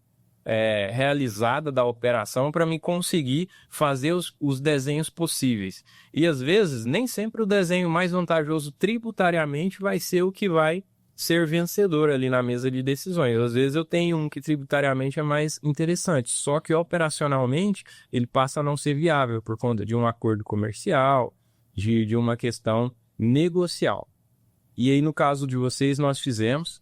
realizada da operação para me conseguir fazer os desenhos possíveis. E às vezes nem sempre o desenho mais vantajoso tributariamente vai ser o que vai ser vencedor ali na mesa de decisões. Às vezes eu tenho um que tributariamente é mais interessante, só que operacionalmente ele passa a não ser viável por conta de um acordo comercial, de uma questão negocial. E aí no caso de vocês nós fizemos,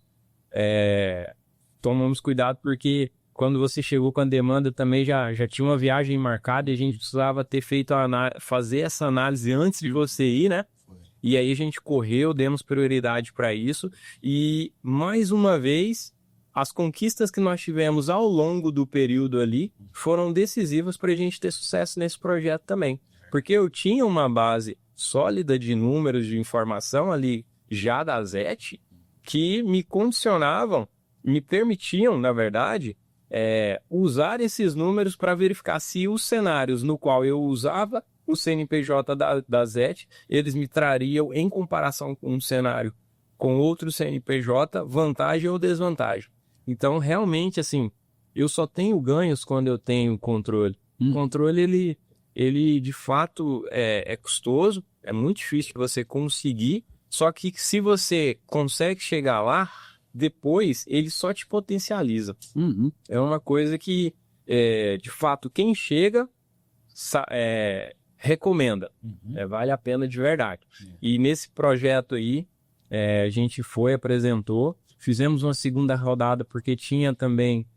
tomamos cuidado porque quando você chegou com a demanda também já tinha uma viagem marcada e a gente precisava ter feito fazer essa análise antes de você ir, né? E aí a gente correu, demos prioridade para isso e, mais uma vez, as conquistas que nós tivemos ao longo do período ali foram decisivas para a gente ter sucesso nesse projeto também. Porque eu tinha uma base sólida de números, de informação ali já da ZET, que me condicionavam, me permitiam, na verdade, usar esses números para verificar se os cenários no qual eu usava o CNPJ da ZET, eles me trariam, em comparação com um cenário com outro CNPJ, vantagem ou desvantagem. Então, realmente, assim, eu só tenho ganhos quando eu tenho controle. O controle, ele de fato é custoso, é muito difícil de você conseguir, só que se você consegue chegar lá, depois ele só te potencializa. É uma coisa que, de fato, quem chega recomenda. Vale a pena de verdade. E nesse projeto aí, a gente apresentou, fizemos uma segunda rodada porque tinha também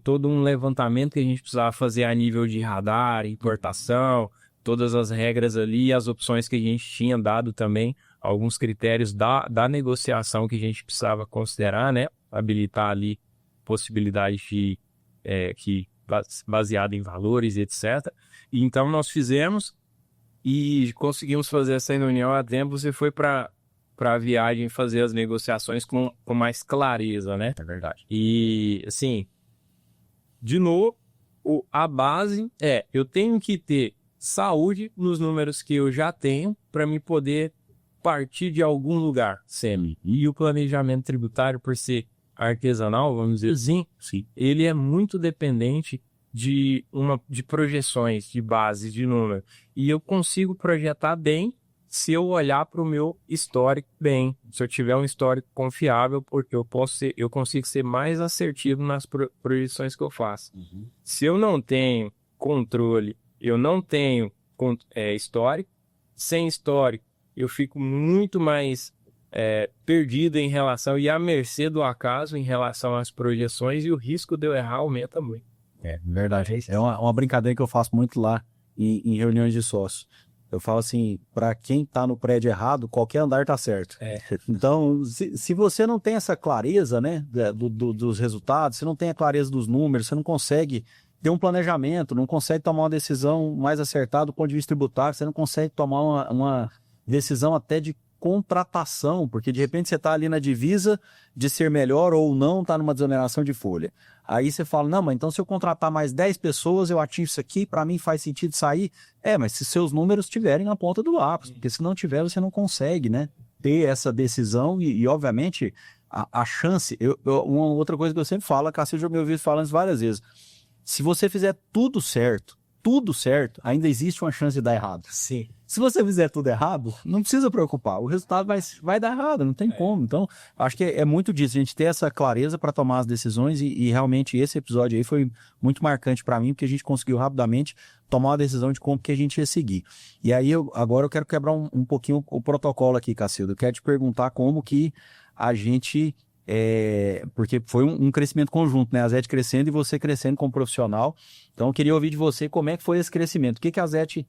todo um levantamento que a gente precisava fazer a nível de radar, importação, todas as regras ali, as opções que a gente tinha dado também, alguns critérios da negociação que a gente precisava considerar, né? Habilitar ali possibilidades de baseada em valores, etc. E então nós fizemos e conseguimos fazer essa reunião a tempo. Você foi para a viagem fazer as negociações com mais clareza, né? É verdade. E, assim, de novo, a base eu tenho que ter saúde nos números que eu já tenho para me poder partir de algum lugar sempre. E o planejamento tributário, por ser artesanal, vamos dizer assim, ele é muito dependente de projeções, de base, de número. E eu consigo projetar bem se eu olhar para o meu histórico bem, se eu tiver um histórico confiável, porque eu consigo ser mais assertivo nas projeções que eu faço. Se eu não tenho controle, eu não tenho histórico, sem histórico, eu fico muito mais perdido em relação e à mercê do acaso em relação às projeções, e o risco de eu errar aumenta muito. É verdade. É uma brincadeira que eu faço muito lá em reuniões de sócios. Eu falo assim, para quem está no prédio errado, qualquer andar está certo. Então, se você não tem essa clareza, né, dos resultados, você não tem a clareza dos números, você não consegue ter um planejamento, não consegue tomar uma decisão mais acertada do ponto de vista tributário, você não consegue tomar uma decisão até de contratação, porque de repente você está ali na divisa de ser melhor ou não, está numa desoneração de folha. Aí você fala, não, mas então se eu contratar mais 10 pessoas, eu atingo isso aqui, para mim faz sentido sair. Mas se seus números estiverem na ponta do lápis, porque se não tiver, você não consegue, né, ter essa decisão e obviamente, a chance... uma outra coisa que eu sempre falo, a Cacilda já me ouviu falando isso várias vezes, se você fizer tudo certo, ainda existe uma chance de dar errado. Sim. Se você fizer tudo errado, não precisa preocupar. O resultado vai dar errado, não tem como. Então, acho que é muito disso. A gente ter essa clareza para tomar as decisões e realmente esse episódio aí foi muito marcante para mim, porque a gente conseguiu rapidamente tomar uma decisão de como que a gente ia seguir. E aí, agora eu quero quebrar um pouquinho o protocolo aqui, Cacilda. Eu quero te perguntar como que a gente... porque foi um crescimento conjunto, né? A ZET crescendo e você crescendo como profissional. Então, eu queria ouvir de você como é que foi esse crescimento. O que a ZET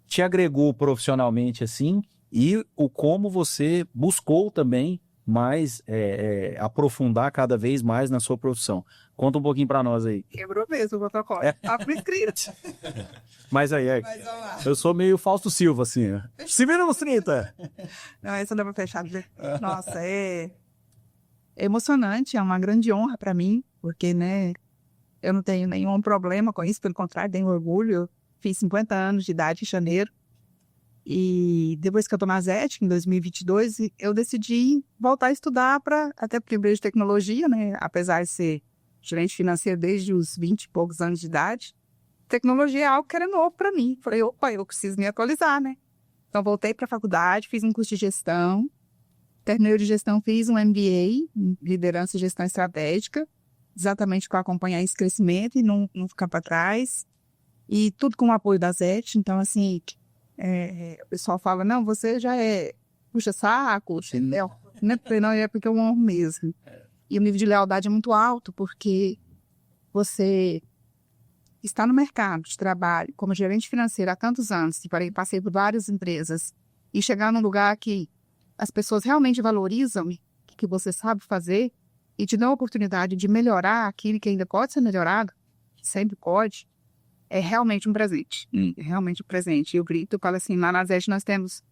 te agregou profissionalmente, assim, e o como você buscou também mais aprofundar cada vez mais na sua profissão. Conta um pouquinho para nós aí. Quebrou mesmo o protocolo. Tá por escrito. Mas aí, Mas vamos lá. eu sou meio Fausto Silva, assim. Se vira nos 30. Não, essa não dá pra fechar. Nossa, é emocionante, é uma grande honra para mim, porque, né, eu não tenho nenhum problema com isso, pelo contrário, tenho orgulho. Eu fiz 50 anos de idade em janeiro, e depois que eu tô na ZET, em 2022, eu decidi voltar a estudar até para empresa de tecnologia, né, apesar de ser gerente financeiro desde os 20 e poucos anos de idade. Tecnologia é algo que era novo para mim. Falei, opa, eu preciso me atualizar, né? Então, voltei para a faculdade, fiz um curso de gestão. Terminei de gestão, fiz um MBA, em liderança e gestão estratégica, exatamente para acompanhar esse crescimento e não ficar para trás. E tudo com o apoio da ZET. Então, assim, o pessoal fala, não, você já puxa saco, não é porque eu honro mesmo. E o nível de lealdade é muito alto, porque você está no mercado de trabalho como gerente financeiro há tantos anos, e passei por várias empresas, e chegar num lugar que as pessoas realmente valorizam o que você sabe fazer e te dão a oportunidade de melhorar aquilo que ainda pode ser melhorado, sempre pode, é realmente um presente. É realmente um presente. E eu grito, eu falo assim, lá na ZET nós temos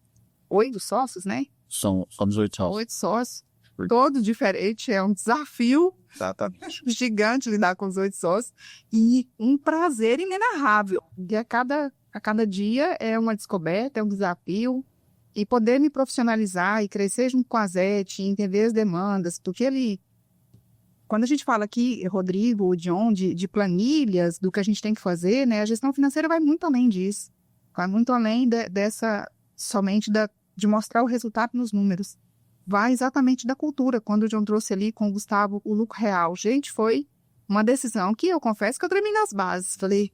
8 sócios, né? Somos 8 sócios. 8 sócios, todos diferentes, é um desafio gigante lidar com os 8 sócios e um prazer inenarrável. E a cada dia é uma descoberta, é um desafio. E poder me profissionalizar e crescer junto com a ZET, entender as demandas, porque quando a gente fala aqui, Rodrigo, o John, de planilhas, do que a gente tem que fazer, né, a gestão financeira vai muito além disso. Vai muito além de mostrar o resultado nos números. Vai exatamente da cultura. Quando o John trouxe ali com o Gustavo o lucro real. Gente, foi uma decisão que eu confesso que eu tremi nas bases. Falei,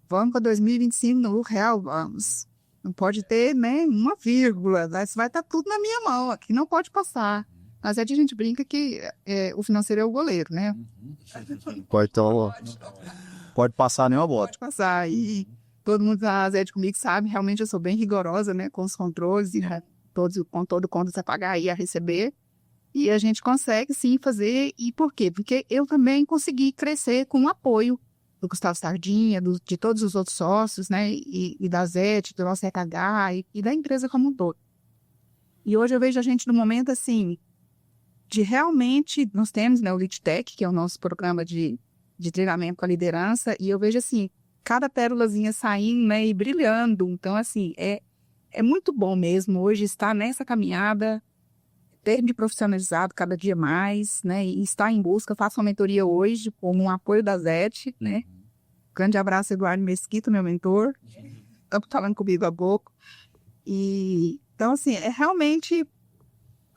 vamos para 2025 no lucro real? Vamos. Não pode ter, né, uma vírgula. Isso vai estar tudo na minha mão. Aqui não pode passar. Mas a gente brinca que o financeiro é o goleiro, né? Pode passar nenhuma bota. Pode passar. E todo mundo da ZET comigo sabe, realmente eu sou bem rigorosa, né, com os controles, e com todo contas a pagar e a receber. E a gente consegue, sim, fazer. E por quê? Porque eu também consegui crescer com o apoio do Gustavo Sardinha, de todos os outros sócios, né, e da ZET, do nosso RH e da empresa como um todo. E hoje eu vejo a gente no momento, assim, de realmente, nós temos, né, o Lead Tech, que é o nosso programa de treinamento com a liderança, e eu vejo, assim, cada pérolazinha saindo, né, e brilhando. Então, assim, é muito bom mesmo hoje estar nessa caminhada, ter me profissionalizado cada dia mais, né, e estar em busca. Faço uma mentoria hoje com um apoio da ZET, né. Grande abraço, Eduardo Mesquita, meu mentor. Estamos falando comigo há pouco. E, então, assim, é realmente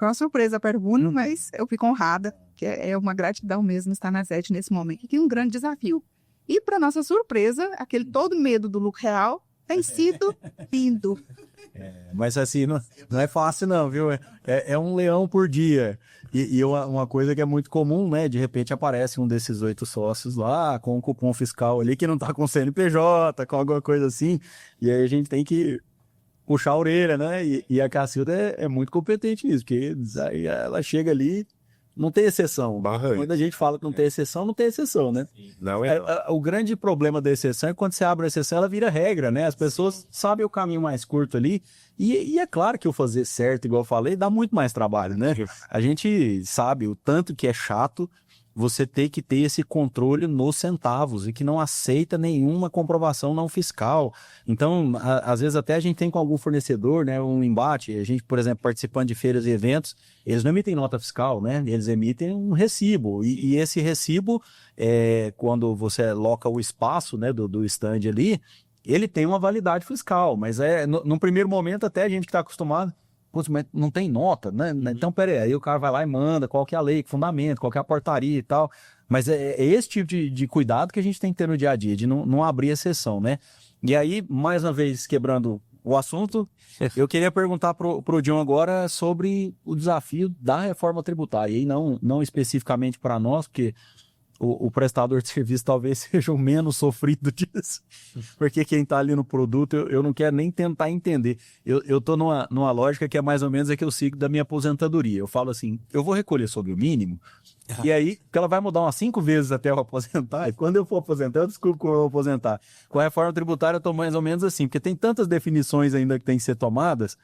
uma surpresa a pergunta, mas eu fico honrada, que é uma gratidão mesmo estar na ZET nesse momento, e um grande desafio. E, para nossa surpresa, aquele todo medo do lucro real tem sido lindo. Mas assim, não é fácil não, viu? É um leão por dia. E uma coisa que é muito comum, né? De repente aparece um desses 8 sócios lá, com um cupom fiscal ali que não tá com CNPJ, com alguma coisa assim. E aí a gente tem que puxar a orelha, né? E a Cacilda é muito competente nisso, porque aí ela chega ali, não tem exceção. Quando a gente fala que não tem exceção, não tem exceção, né? Não O grande problema da exceção é que quando você abre a exceção, ela vira regra, né? As pessoas sabem o caminho mais curto ali. E é claro que o fazer certo, igual eu falei, dá muito mais trabalho, né? A gente sabe o tanto que é chato você ter que ter esse controle nos centavos e que não aceita nenhuma comprovação não fiscal. Então, às vezes até a gente tem com algum fornecedor, né, um embate. A gente, por exemplo, participando de feiras e eventos, eles não emitem nota fiscal, né? Eles emitem um recibo. E esse recibo, quando você loca o espaço, né, do stand ali, ele tem uma validade fiscal. Mas no primeiro momento, até a gente que está acostumado, putz, mas não tem nota, né? Então, peraí, aí o cara vai lá e manda qual que é a lei, que fundamento, qual que é a portaria e tal. Mas é esse tipo de cuidado que a gente tem que ter no dia a dia, de não abrir exceção, né? E aí, mais uma vez, quebrando o assunto, eu queria perguntar pro John agora sobre o desafio da reforma tributária. E aí não especificamente para nós, porque o prestador de serviço talvez seja o menos sofrido disso, porque quem está ali no produto, eu não quero nem tentar entender. Eu estou numa lógica que é mais ou menos a que eu sigo da minha aposentadoria. Eu falo assim, eu vou recolher sobre o mínimo, e aí que ela vai mudar umas 5 vezes até eu aposentar, e quando eu for aposentar, eu desculpo como eu vou aposentar. Com a reforma tributária eu estou mais ou menos assim, porque tem tantas definições ainda que têm que ser tomadas.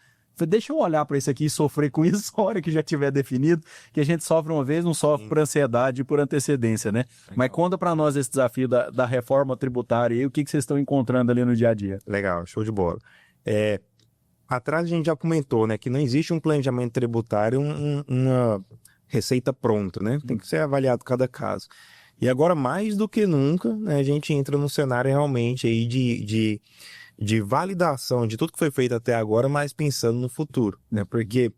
Deixa eu olhar para isso aqui e sofrer com isso na hora que já tiver definido, que a gente sofre uma vez, não sofre por ansiedade e por antecedência, né? Legal. Mas conta para nós esse desafio da reforma tributária e o que vocês estão encontrando ali no dia a dia. Legal, show de bola. Atrás a gente já comentou, né, que não existe um planejamento tributário, uma receita pronta, né? Tem que ser avaliado cada caso. E agora, mais do que nunca, né, a gente entra num cenário realmente aí de validação de tudo que foi feito até agora, mas pensando no futuro, né? Porque,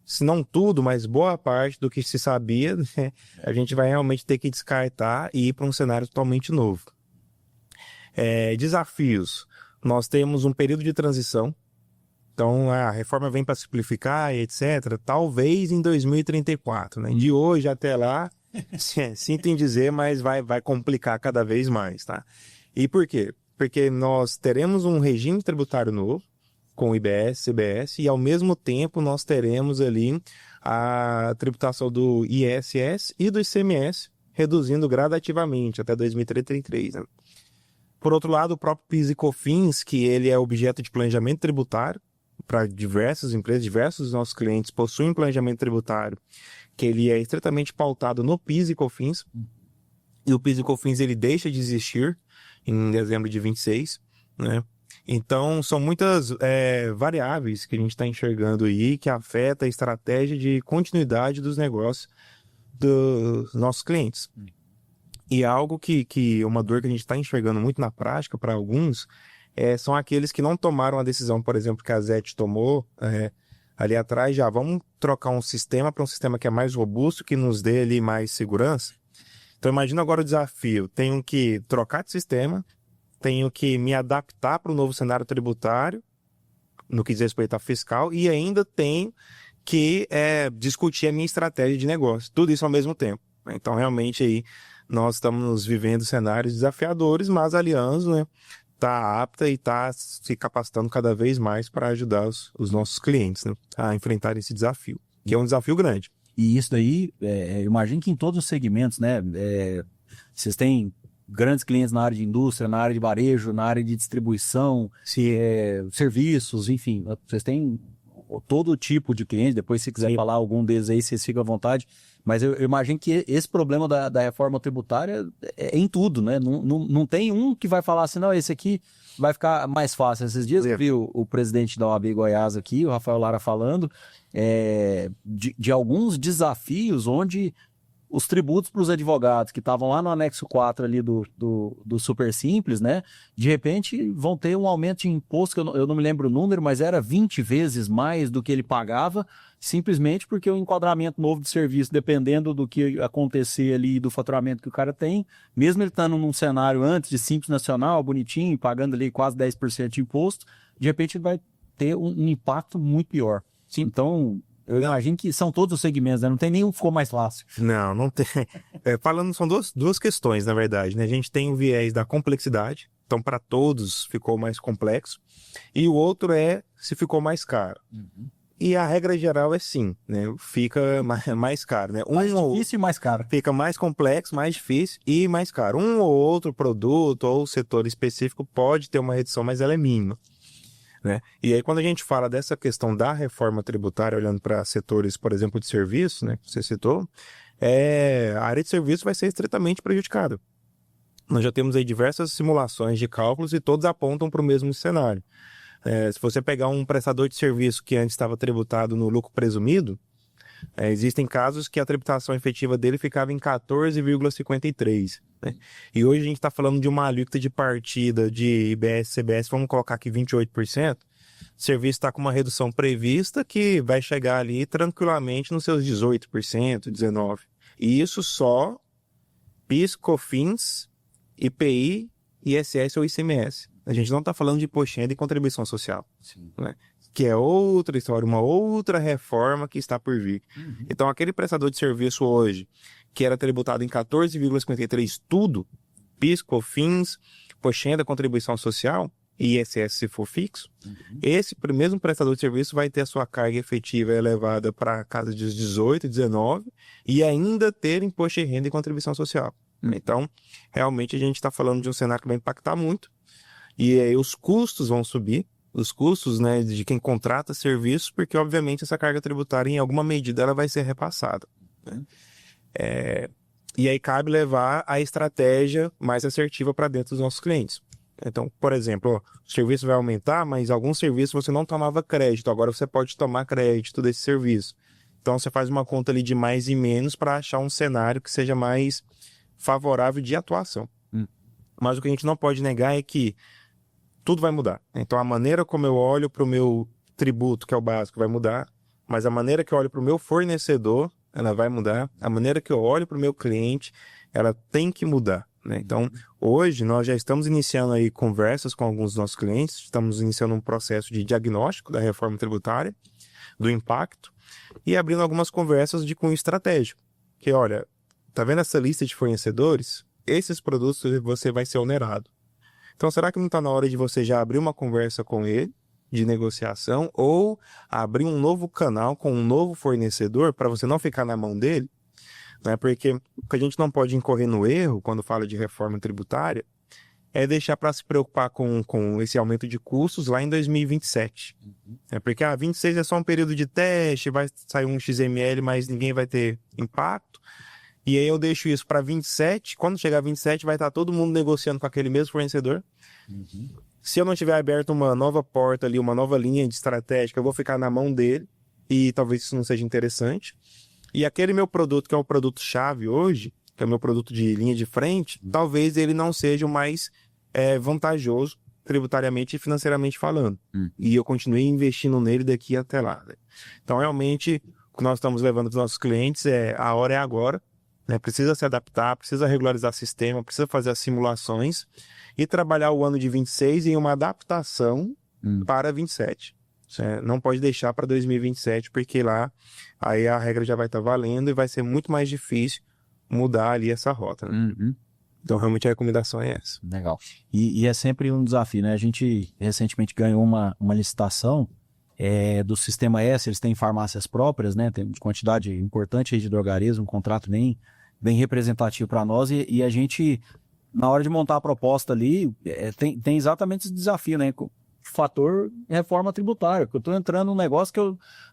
se não tudo, mas boa parte do que se sabia, né, a gente vai realmente ter que descartar e ir para um cenário totalmente novo. Desafios. Nós temos um período de transição, então a reforma vem para simplificar e etc. Talvez em 2034, né? De hoje até lá, Sinto em dizer, mas vai complicar cada vez mais, tá? E por quê? Porque nós teremos um regime tributário novo, com IBS, CBS, e ao mesmo tempo nós teremos ali a tributação do ISS e do ICMS, reduzindo gradativamente até 2033, né? Por outro lado, o próprio PIS e COFINS, que ele é objeto de planejamento tributário para diversas empresas, diversos dos nossos clientes possuem planejamento tributário, que ele é estritamente pautado no PIS e COFINS, e o PIS e COFINS ele deixa de existir em dezembro de 26, né? Então, são muitas variáveis que a gente está enxergando aí que afeta a estratégia de continuidade dos negócios dos nossos clientes. E algo uma dor que a gente está enxergando muito na prática para alguns são aqueles que não tomaram a decisão, por exemplo, que a ZET tomou ali atrás, já vamos trocar um sistema para um sistema que é mais robusto, que nos dê ali mais segurança. Então, imagina agora o desafio. Tenho que trocar de sistema, tenho que me adaptar para o novo cenário tributário, no que diz respeito a fiscal, e ainda tenho que discutir a minha estratégia de negócio. Tudo isso ao mesmo tempo. Então, realmente, aí, nós estamos vivendo cenários desafiadores, mas a Allianz, né, está apta e está se capacitando cada vez mais para ajudar os nossos clientes, né, a enfrentar esse desafio, que é um desafio grande. E isso daí, eu imagino que em todos os segmentos, né? Vocês têm grandes clientes na área de indústria, na área de varejo, na área de distribuição, serviços, enfim. Vocês têm todo tipo de cliente. Depois, se quiser falar algum deles aí, vocês ficam à vontade. Mas eu imagino que esse problema da reforma tributária é em tudo, né? Não tem um que vai falar assim, não, esse aqui vai ficar mais fácil. Esses dias eu vi o presidente da OAB Goiás aqui, o Rafael Lara, falando de alguns desafios onde os tributos para os advogados que estavam lá no anexo 4 ali do Super Simples, né? De repente vão ter um aumento de imposto, que eu não me lembro o número, mas era 20 vezes mais do que ele pagava, simplesmente porque o enquadramento novo de serviço, dependendo do que acontecer ali, do faturamento que o cara tem, mesmo ele estando num cenário antes de Simples Nacional, bonitinho, pagando ali quase 10% de imposto, de repente ele vai ter um impacto muito pior. Sim. Então, eu imagino que são todos os segmentos, né? Não tem nenhum que ficou mais fácil. Não tem. Falando, são duas questões, na verdade, né? A gente tem o viés da complexidade, então para todos ficou mais complexo, e o outro se ficou mais caro. Uhum. E a regra geral é sim, né? Fica mais caro, né? Mais difícil e mais caro. Fica mais complexo, mais difícil e mais caro. Um ou outro produto ou setor específico pode ter uma redução, mas ela é mínima, né? E aí, quando a gente fala dessa questão da reforma tributária, olhando para setores, por exemplo, de serviço, né, que você citou, a área de serviço vai ser estritamente prejudicada. Nós já temos aí diversas simulações de cálculos e todos apontam para o mesmo cenário. Se você pegar um prestador de serviço que antes estava tributado no lucro presumido, existem casos que a tributação efetiva dele ficava em 14,53%. Né? E hoje a gente está falando de uma alíquota de partida de IBS, CBS, vamos colocar aqui 28%. O serviço está com uma redução prevista que vai chegar ali tranquilamente nos seus 18%, 19%. E isso só PIS, COFINS, IPI, ISS ou ICMS. A gente não está falando de imposto de renda e contribuição social, né? Que é outra história, uma outra reforma que está por vir. Uhum. Então, aquele prestador de serviço hoje, que era tributado em 14,53% tudo, PIS, COFINS, imposto de renda, contribuição social e ISS se for fixo, esse mesmo prestador de serviço vai ter a sua carga efetiva elevada para a casa dos 18%, 19% e ainda ter imposto de renda e contribuição social. Então, realmente a gente está falando de um cenário que vai impactar muito. E aí os custos vão subir, os custos, né, de quem contrata serviços, porque obviamente essa carga tributária em alguma medida ela vai ser repassada, né? E aí cabe levar a estratégia mais assertiva para dentro dos nossos clientes. Então, por exemplo, o serviço vai aumentar, mas alguns serviços você não tomava crédito, agora você pode tomar crédito desse serviço. Então você faz uma conta ali de mais e menos para achar um cenário que seja mais favorável de atuação. Mas o que a gente não pode negar é que tudo vai mudar. Então, a maneira como eu olho para o meu tributo, que é o básico, vai mudar. Mas a maneira que eu olho para o meu fornecedor, ela vai mudar. A maneira que eu olho para o meu cliente, ela tem que mudar, né? Então, hoje, nós já estamos iniciando aí conversas com alguns dos nossos clientes. Estamos iniciando um processo de diagnóstico da reforma tributária, do impacto, e abrindo algumas conversas de cunho estratégico. Que, olha, tá vendo essa lista de fornecedores? Esses produtos você vai ser onerado. Então, será que não está na hora de você já abrir uma conversa com ele, de negociação, ou abrir um novo canal com um novo fornecedor para você não ficar na mão dele? Né? Porque o que a gente não pode incorrer no erro quando fala de reforma tributária é deixar para se preocupar com esse aumento de custos lá em 2027. Porque 26 é só um período de teste, vai sair um XML, mas ninguém vai ter impacto. E aí eu deixo isso para 27, quando chegar 27 vai estar todo mundo negociando com aquele mesmo fornecedor. Se eu não tiver aberto uma nova porta ali, uma nova linha de estratégica, eu vou ficar na mão dele e talvez isso não seja interessante. E aquele meu produto, que é o produto-chave hoje, que é o meu produto de linha de frente, talvez ele não seja o mais vantajoso tributariamente e financeiramente falando. E eu continuei investindo nele daqui até lá. Né? Então, realmente, o que nós estamos levando para os nossos clientes a hora é agora. Né? Precisa se adaptar, precisa regularizar o sistema, precisa fazer as simulações e trabalhar o ano de 26 em uma adaptação para 27. Não pode deixar para 2027, porque lá aí a regra já vai estar valendo e vai ser muito mais difícil mudar ali essa rota. Né? Então, realmente, a recomendação é essa. Legal. E é sempre um desafio, né? A gente recentemente ganhou uma licitação do Sistema S, eles têm farmácias próprias, né? Tem quantidade importante aí de drogarias, um contrato bem representativo para nós e a gente, na hora de montar a proposta ali, tem exatamente esse desafio, né? Fator reforma tributária, que eu estou entrando num negócio que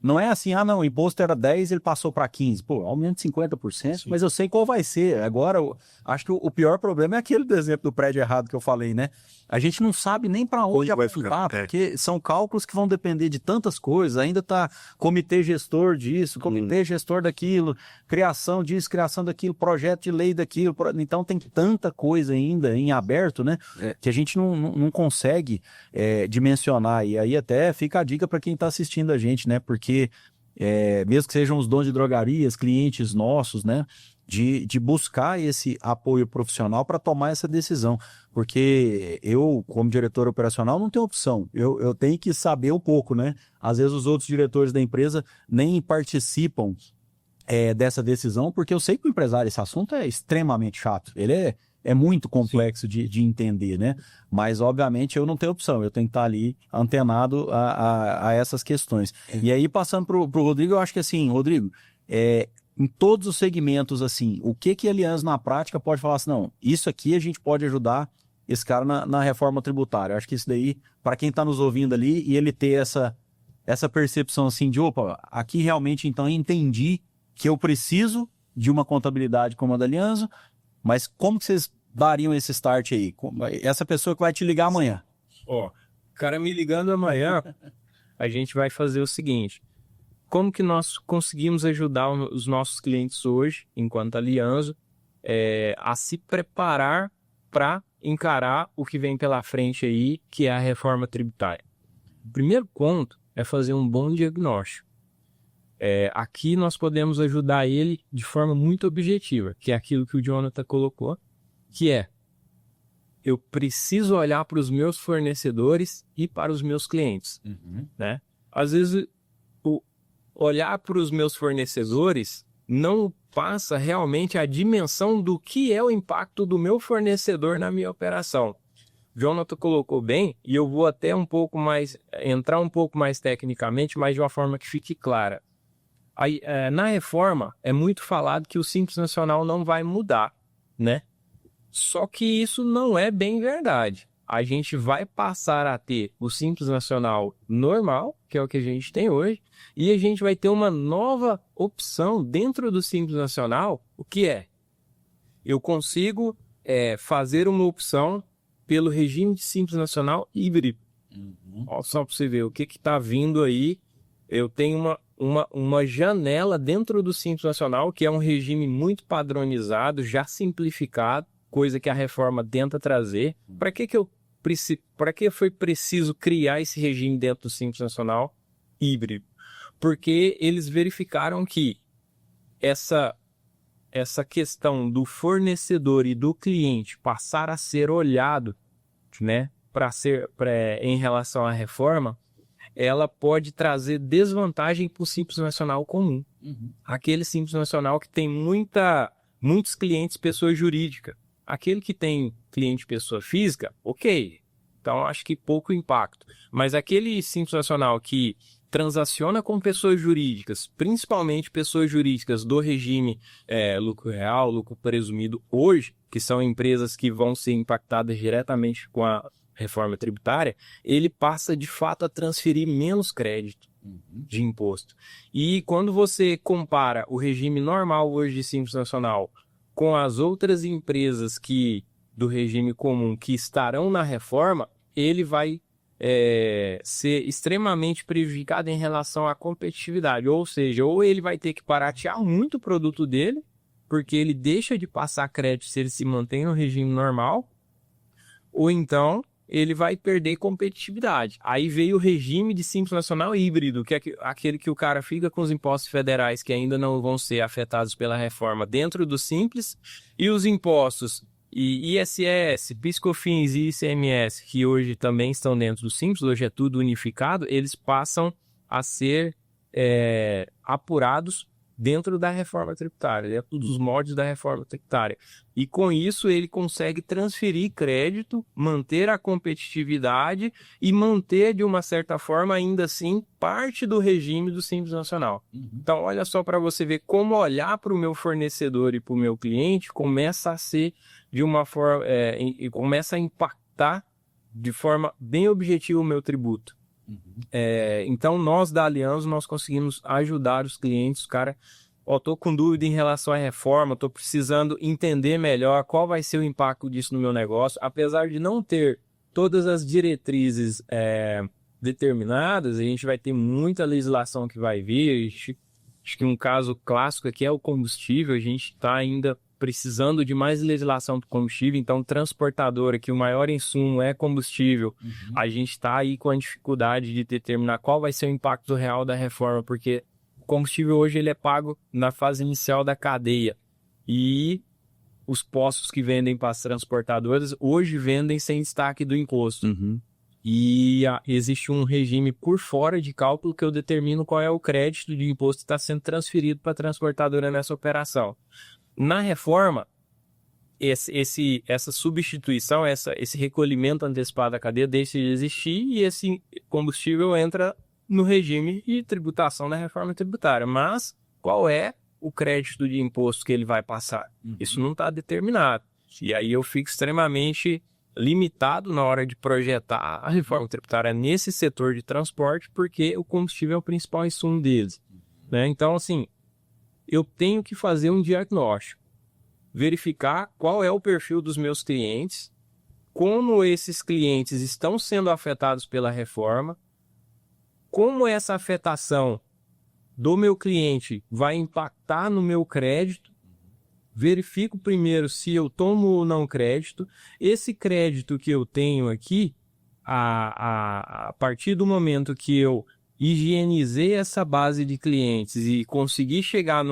não é assim, não, o imposto era 10, ele passou para 15, pô, aumenta 50%, Sim. Mas eu sei qual vai ser. Agora, acho que o pior problema é aquele do exemplo do prédio errado que eu falei, né? A gente não sabe nem para onde apontar, porque são cálculos que vão depender de tantas coisas, ainda tá comitê gestor disso, comitê gestor daquilo, criação disso, criação daquilo, projeto de lei daquilo, então tem tanta coisa ainda em aberto, né? Que a gente não consegue dimensionar, e aí até fica a dica para quem está assistindo a gente, né? Porque mesmo que sejam os donos de drogarias, clientes nossos, né? De buscar esse apoio profissional para tomar essa decisão, porque eu, como diretor operacional, não tenho opção, eu tenho que saber um pouco, né? Às vezes os outros diretores da empresa nem participam dessa decisão, porque eu sei que o empresário, esse assunto é extremamente chato, ele é muito complexo de entender, né? Mas, obviamente, eu não tenho opção. Eu tenho que estar ali antenado a essas questões. E aí, passando para o Rodrigo, eu acho que assim, Rodrigo, em todos os segmentos, assim, o que a Allianz, na prática, pode falar assim, não, isso aqui a gente pode ajudar esse cara na reforma tributária. Eu acho que isso daí, para quem está nos ouvindo ali, e ele ter essa percepção assim de, opa, aqui realmente, então, entendi que eu preciso de uma contabilidade como a da Allianz. Mas como que vocês dariam esse start aí? Essa pessoa que vai te ligar amanhã. O cara me ligando amanhã, a gente vai fazer o seguinte. Como que nós conseguimos ajudar os nossos clientes hoje, enquanto Alianzo, a se preparar para encarar o que vem pela frente aí, que é a reforma tributária? O primeiro ponto é fazer um bom diagnóstico. Aqui nós podemos ajudar ele de forma muito objetiva, que é aquilo que o Jonathan colocou, que eu preciso olhar para os meus fornecedores e para os meus clientes. Né? Às vezes, olhar para os meus fornecedores não passa realmente a dimensão do que é o impacto do meu fornecedor na minha operação. O Jonathan colocou bem, e eu vou até entrar um pouco mais tecnicamente, mas de uma forma que fique clara. Na reforma, é muito falado que o Simples Nacional não vai mudar, né? Só que isso não é bem verdade. A gente vai passar a ter o Simples Nacional normal, que é o que a gente tem hoje, e a gente vai ter uma nova opção dentro do Simples Nacional, o que é? Eu consigo fazer uma opção pelo regime de Simples Nacional híbrido. Só para você ver o que está vindo aí. Eu tenho uma janela dentro do Simples Nacional, que é um regime muito padronizado, já simplificado, coisa que a reforma tenta trazer. Para que foi preciso criar esse regime dentro do Simples Nacional híbrido? Porque eles verificaram que essa questão do fornecedor e do cliente passar a ser olhado, né, em relação à reforma, ela pode trazer desvantagem para o Simples Nacional comum. Aquele Simples Nacional que tem muita muitos clientes pessoa jurídica. Aquele que tem cliente pessoa física, ok. Então, acho que pouco impacto. Mas aquele Simples Nacional que transaciona com pessoas jurídicas, principalmente pessoas jurídicas do regime lucro real, lucro presumido hoje, que são empresas que vão ser impactadas diretamente com a reforma tributária, ele passa de fato a transferir menos crédito de imposto. E quando você compara o regime normal hoje de Simples Nacional com as outras empresas do regime comum que estarão na reforma, ele vai ser extremamente prejudicado em relação à competitividade. Ou seja, ou ele vai ter que baratear muito o produto dele, porque ele deixa de passar crédito se ele se mantém no regime normal, ou então ele vai perder competitividade. Aí veio o regime de Simples Nacional híbrido, que é aquele que o cara fica com os impostos federais que ainda não vão ser afetados pela reforma dentro do Simples, e os impostos ISS, PIS/COFINS e ICMS, que hoje também estão dentro do Simples, hoje é tudo unificado, eles passam a ser apurados dentro da reforma tributária, dentro dos moldes da reforma tributária. E com isso ele consegue transferir crédito, manter a competitividade e manter, de uma certa forma, ainda assim, parte do regime do Simples Nacional. Então, olha só para você ver como olhar para o meu fornecedor e para o meu cliente começa a ser de uma forma, e começa a impactar de forma bem objetiva o meu tributo. Então, nós da Aliança, nós conseguimos ajudar os clientes. Cara, tô com dúvida em relação à reforma, tô precisando entender melhor qual vai ser o impacto disso no meu negócio. Apesar de não ter todas as diretrizes determinadas, a gente vai ter muita legislação que vai vir. Acho que um caso clássico aqui é o combustível. A gente está ainda precisando de mais legislação do combustível, então transportadora, que o maior insumo é combustível, a gente está aí com a dificuldade de determinar qual vai ser o impacto real da reforma, porque o combustível hoje ele é pago na fase inicial da cadeia, e os postos que vendem para as transportadoras hoje vendem sem destaque do imposto. E existe um regime por fora de cálculo que eu determino qual é o crédito de imposto que está sendo transferido para a transportadora nessa operação. Na reforma, essa substituição, esse recolhimento antecipado da cadeia deixa de existir e esse combustível entra no regime de tributação da reforma tributária. Mas qual é o crédito de imposto que ele vai passar? Isso não está determinado. E aí eu fico extremamente limitado na hora de projetar a reforma tributária nesse setor de transporte, porque o combustível é o principal insumo deles, né? Então, assim, eu tenho que fazer um diagnóstico, verificar qual é o perfil dos meus clientes, como esses clientes estão sendo afetados pela reforma, como essa afetação do meu cliente vai impactar no meu crédito, verifico primeiro se eu tomo ou não crédito. Esse crédito que eu tenho aqui, a partir do momento que eu higienizei essa base de clientes e consegui chegar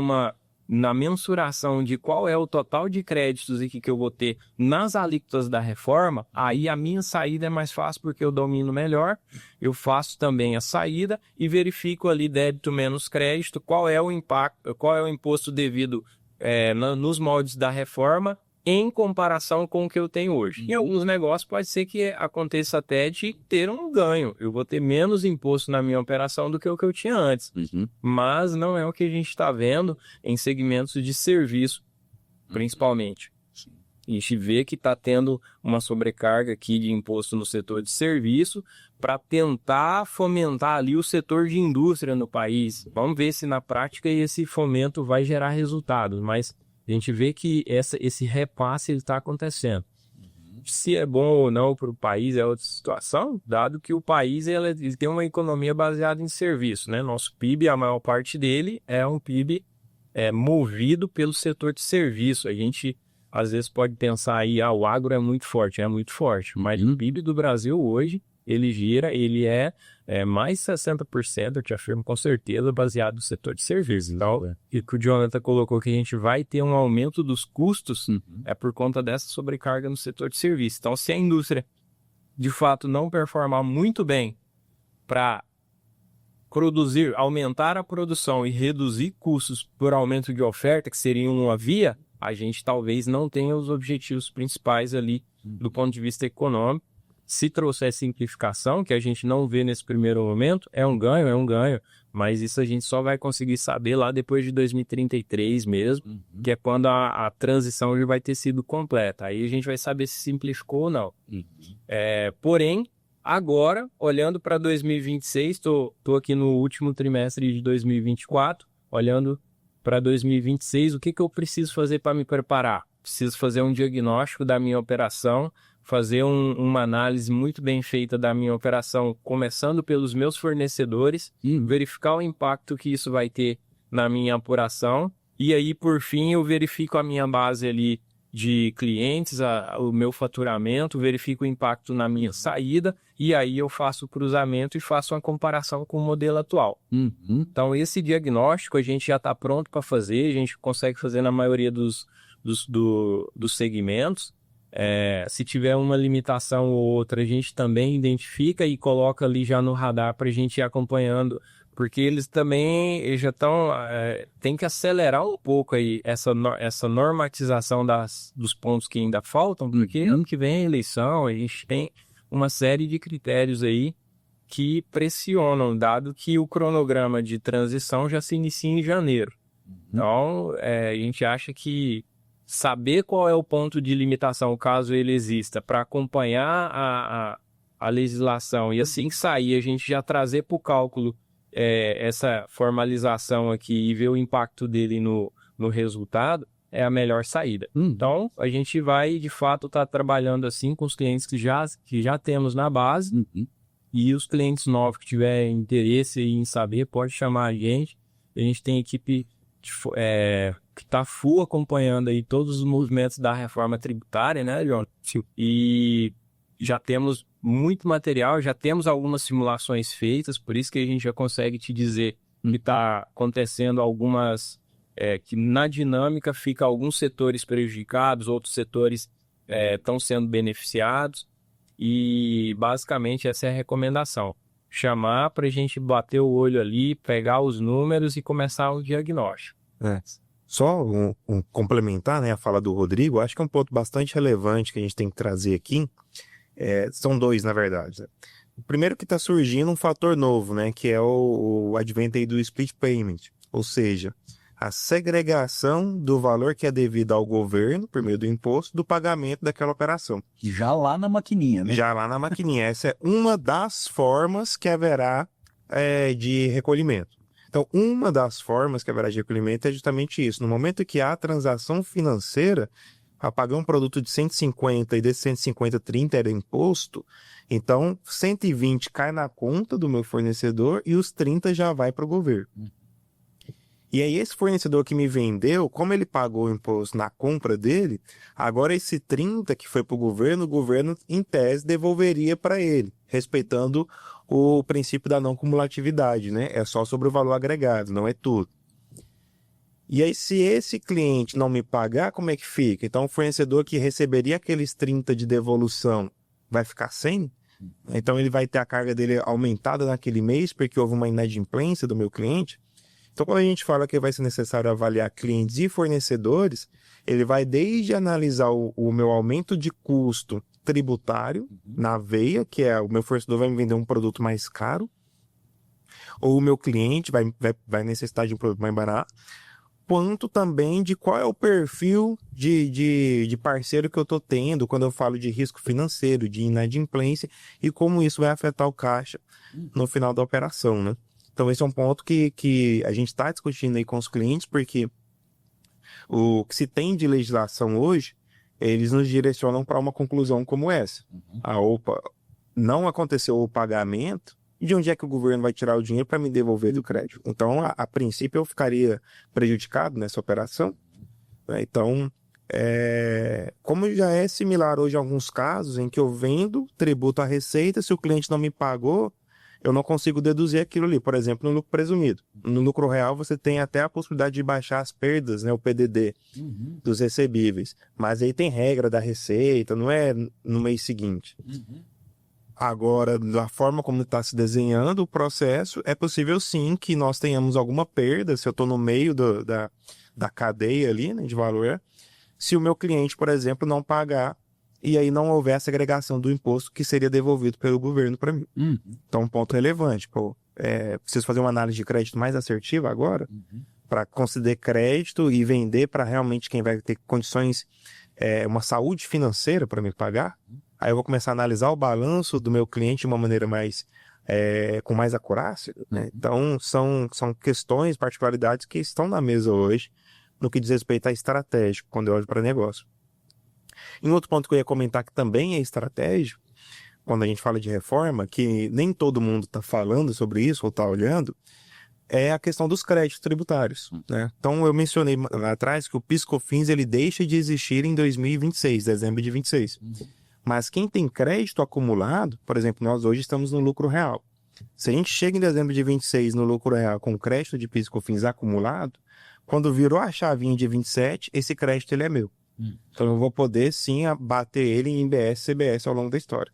na mensuração de qual é o total de créditos e que eu vou ter nas alíquotas da reforma, aí a minha saída é mais fácil porque eu domino melhor, eu faço também a saída e verifico ali débito menos crédito, qual é o impacto, qual é o imposto devido nos moldes da reforma em comparação com o que eu tenho hoje. Em alguns negócios pode ser que aconteça até de ter um ganho. Eu vou ter menos imposto na minha operação do que o que eu tinha antes. Mas não é o que a gente está vendo em segmentos de serviço, principalmente. A gente vê que está tendo uma sobrecarga aqui de imposto no setor de serviço para tentar fomentar ali o setor de indústria no país. Vamos ver se na prática esse fomento vai gerar resultados, mas a gente vê que esse repasse está acontecendo. Se é bom ou não para o país é outra situação, dado que o país ele tem uma economia baseada em serviço, né? Nosso PIB, a maior parte dele é um PIB movido pelo setor de serviço. A gente às vezes pode pensar aí, o agro é muito forte, mas o PIB do Brasil hoje, ele é mais 60%, eu te afirmo com certeza, baseado no setor de serviços. Então, e que o Jonathan colocou que a gente vai ter um aumento dos custos é por conta dessa sobrecarga no setor de serviços. Então, se a indústria, de fato, não performar muito bem para aumentar a produção e reduzir custos por aumento de oferta, que seria uma via, a gente talvez não tenha os objetivos principais ali do ponto de vista econômico. Se trouxer simplificação, que a gente não vê nesse primeiro momento, é um ganho, mas isso a gente só vai conseguir saber lá depois de 2033 mesmo, que é quando a transição já vai ter sido completa. Aí a gente vai saber se simplificou ou não. Porém, agora, olhando para 2026, estou aqui no último trimestre de 2024, olhando para 2026, o que eu preciso fazer para me preparar? Preciso fazer um diagnóstico da minha operação, fazer uma análise muito bem feita da minha operação, começando pelos meus fornecedores, verificar o impacto que isso vai ter na minha apuração, e aí, por fim, eu verifico a minha base ali de clientes, o meu faturamento, verifico o impacto na minha saída, e aí eu faço o cruzamento e faço uma comparação com o modelo atual. Então, esse diagnóstico a gente já está pronto para fazer, a gente consegue fazer na maioria dos segmentos. Se tiver uma limitação ou outra, a gente também identifica e coloca ali já no radar para a gente ir acompanhando, porque eles já estão, tem que acelerar um pouco aí essa normatização dos pontos que ainda faltam, porque ano que vem é eleição, a gente tem uma série de critérios aí que pressionam, dado que o cronograma de transição já se inicia em janeiro. Então, a gente acha que saber qual é o ponto de limitação, caso ele exista, para acompanhar a legislação e assim sair, a gente já trazer para o cálculo essa formalização aqui e ver o impacto dele no resultado, é a melhor saída. Então, a gente vai, de fato, estar trabalhando assim com os clientes que já temos na base, e os clientes novos que tiverem interesse em saber, pode chamar a gente. A gente tem equipe que está full acompanhando aí todos os movimentos da reforma tributária, né, John? Sim. E já temos muito material, já temos algumas simulações feitas, por isso que a gente já consegue te dizer que está acontecendo algumas, que na dinâmica fica alguns setores prejudicados, outros setores estão sendo beneficiados, e basicamente essa é a recomendação. Chamar para a gente bater o olho ali, pegar os números e começar o diagnóstico. Só um complementar, né, a fala do Rodrigo, acho que é um ponto bastante relevante que a gente tem que trazer aqui. São dois, na verdade. O primeiro que está surgindo um fator novo, né, que é o advento aí do split payment, ou seja, a segregação do valor que é devido ao governo, por meio do imposto, do pagamento daquela operação. Já lá na maquininha, né? Já lá na maquininha. Essa é uma das formas que haverá de recolhimento. Então, uma das formas que haverá de recolhimento é justamente isso. No momento que há transação financeira, a pagar um produto de 150 e desse 150, 30 era imposto, então 120 cai na conta do meu fornecedor e os 30 já vai para o governo. E aí esse fornecedor que me vendeu, como ele pagou o imposto na compra dele, agora esse 30 que foi para o governo, em tese, devolveria para ele, respeitando o princípio da não cumulatividade, né? É só sobre o valor agregado, não é tudo. E aí, se esse cliente não me pagar, como é que fica? Então, o fornecedor que receberia aqueles 30 de devolução vai ficar sem? Então, ele vai ter a carga dele aumentada naquele mês porque houve uma inadimplência do meu cliente? Então, quando a gente fala que vai ser necessário avaliar clientes e fornecedores, ele vai desde analisar o meu aumento de custo tributário na veia, que é o meu fornecedor vai me vender um produto mais caro, ou o meu cliente vai necessitar de um produto mais barato, quanto também de qual é o perfil de parceiro que eu estou tendo quando eu falo de risco financeiro, de inadimplência, e como isso vai afetar o caixa no final da operação, né? Então, esse é um ponto que a gente está discutindo aí com os clientes, porque o que se tem de legislação hoje, eles nos direcionam para uma conclusão como essa. Não aconteceu o pagamento, de onde é que o governo vai tirar o dinheiro para me devolver do crédito? Então, a princípio, eu ficaria prejudicado nessa operação, né? Então, como já é similar hoje a alguns casos em que eu vendo, tributo a receita, se o cliente não me pagou, eu não consigo deduzir aquilo ali, por exemplo, no lucro presumido. No lucro real, você tem até a possibilidade de baixar as perdas, né, o PDD, dos recebíveis. Mas aí tem regra da receita, não é no mês seguinte. Agora, da forma como está se desenhando o processo, é possível sim que nós tenhamos alguma perda, se eu estou no meio da cadeia ali, né, de valor, se o meu cliente, por exemplo, não pagar e aí não houver a segregação do imposto que seria devolvido pelo governo para mim. Então, um ponto relevante. Preciso fazer uma análise de crédito mais assertiva agora para conceder crédito e vender para realmente quem vai ter condições, uma saúde financeira para me pagar. Aí eu vou começar a analisar o balanço do meu cliente de uma maneira mais com mais acurácia, né? Então, são questões, particularidades que estão na mesa hoje no que diz respeito a estratégico, quando eu olho para negócio. Em outro ponto que eu ia comentar que também é estratégico, quando a gente fala de reforma, que nem todo mundo está falando sobre isso ou está olhando, é a questão dos créditos tributários, né? Então, eu mencionei lá atrás que o PIS/COFINS ele deixa de existir em 2026, dezembro de 26. Mas quem tem crédito acumulado, por exemplo, nós hoje estamos no lucro real. Se a gente chega em dezembro de 26 no lucro real com crédito de PIS/COFINS acumulado, quando virou a chavinha de 27, esse crédito ele é meu. Então eu vou poder sim bater ele em IBS e CBS ao longo da história.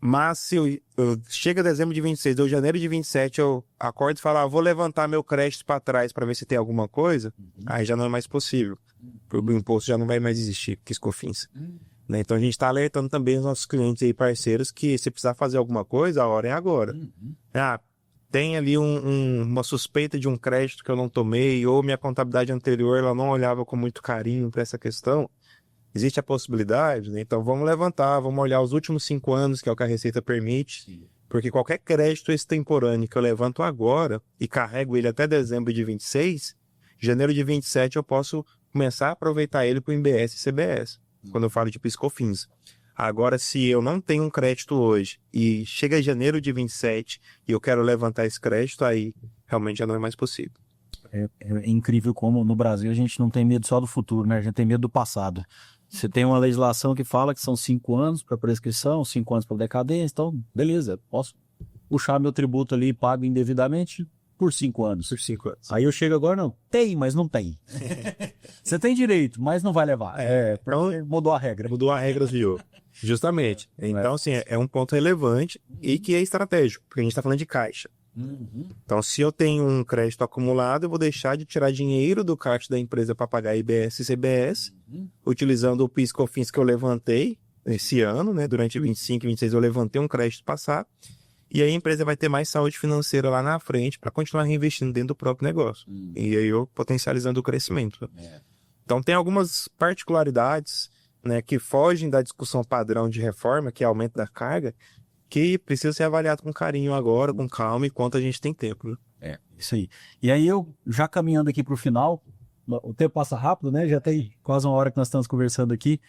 Mas se eu chega dezembro de 26, ou janeiro de 27, eu acordo e falo, vou levantar meu crédito para trás para ver se tem alguma coisa, aí já não é mais possível. O imposto já não vai mais existir, PIS/COFINS. Né? Então a gente está alertando também os nossos clientes e parceiros que se precisar fazer alguma coisa, a hora é agora. Tem ali uma suspeita de um crédito que eu não tomei, ou minha contabilidade anterior ela não olhava com muito carinho para essa questão. Existe a possibilidade, né? Então vamos levantar, vamos olhar os últimos 5 anos, que é o que a Receita permite, porque qualquer crédito extemporâneo que eu levanto agora e carrego ele até dezembro de 26, janeiro de 27 eu posso começar a aproveitar ele para o IBS e CBS, quando eu falo de PIS/COFINS. Agora, se eu não tenho um crédito hoje e chega em janeiro de 27 e eu quero levantar esse crédito, aí realmente já não é mais possível. É incrível como no Brasil a gente não tem medo só do futuro, né? A gente tem medo do passado. Você tem uma legislação que fala que são 5 anos para prescrição, 5 anos para decadência, então, beleza, posso puxar meu tributo ali e pago indevidamente por 5 anos. Por 5 anos. Aí eu chego agora, não, tem, mas não tem. Você tem direito, mas não vai levar. Então mudou a regra. Mudou a regra do jogo. Justamente. Então, assim, é um ponto relevante e que é estratégico, porque a gente está falando de caixa. Então, se eu tenho um crédito acumulado, eu vou deixar de tirar dinheiro do caixa da empresa para pagar IBS e CBS, utilizando o PIS/COFINS que eu levantei esse ano, né? Durante 25 e 26 eu levantei um crédito passado, e aí a empresa vai ter mais saúde financeira lá na frente para continuar reinvestindo dentro do próprio negócio. E aí eu potencializando o crescimento. Então, tem algumas particularidades, né, que fogem da discussão padrão de reforma, que é aumento da carga, que precisa ser avaliado com carinho agora, com calma, enquanto a gente tem tempo. Né? Isso aí. E aí eu, já caminhando aqui para o final, o tempo passa rápido, né? Já tem quase uma hora que nós estamos conversando aqui.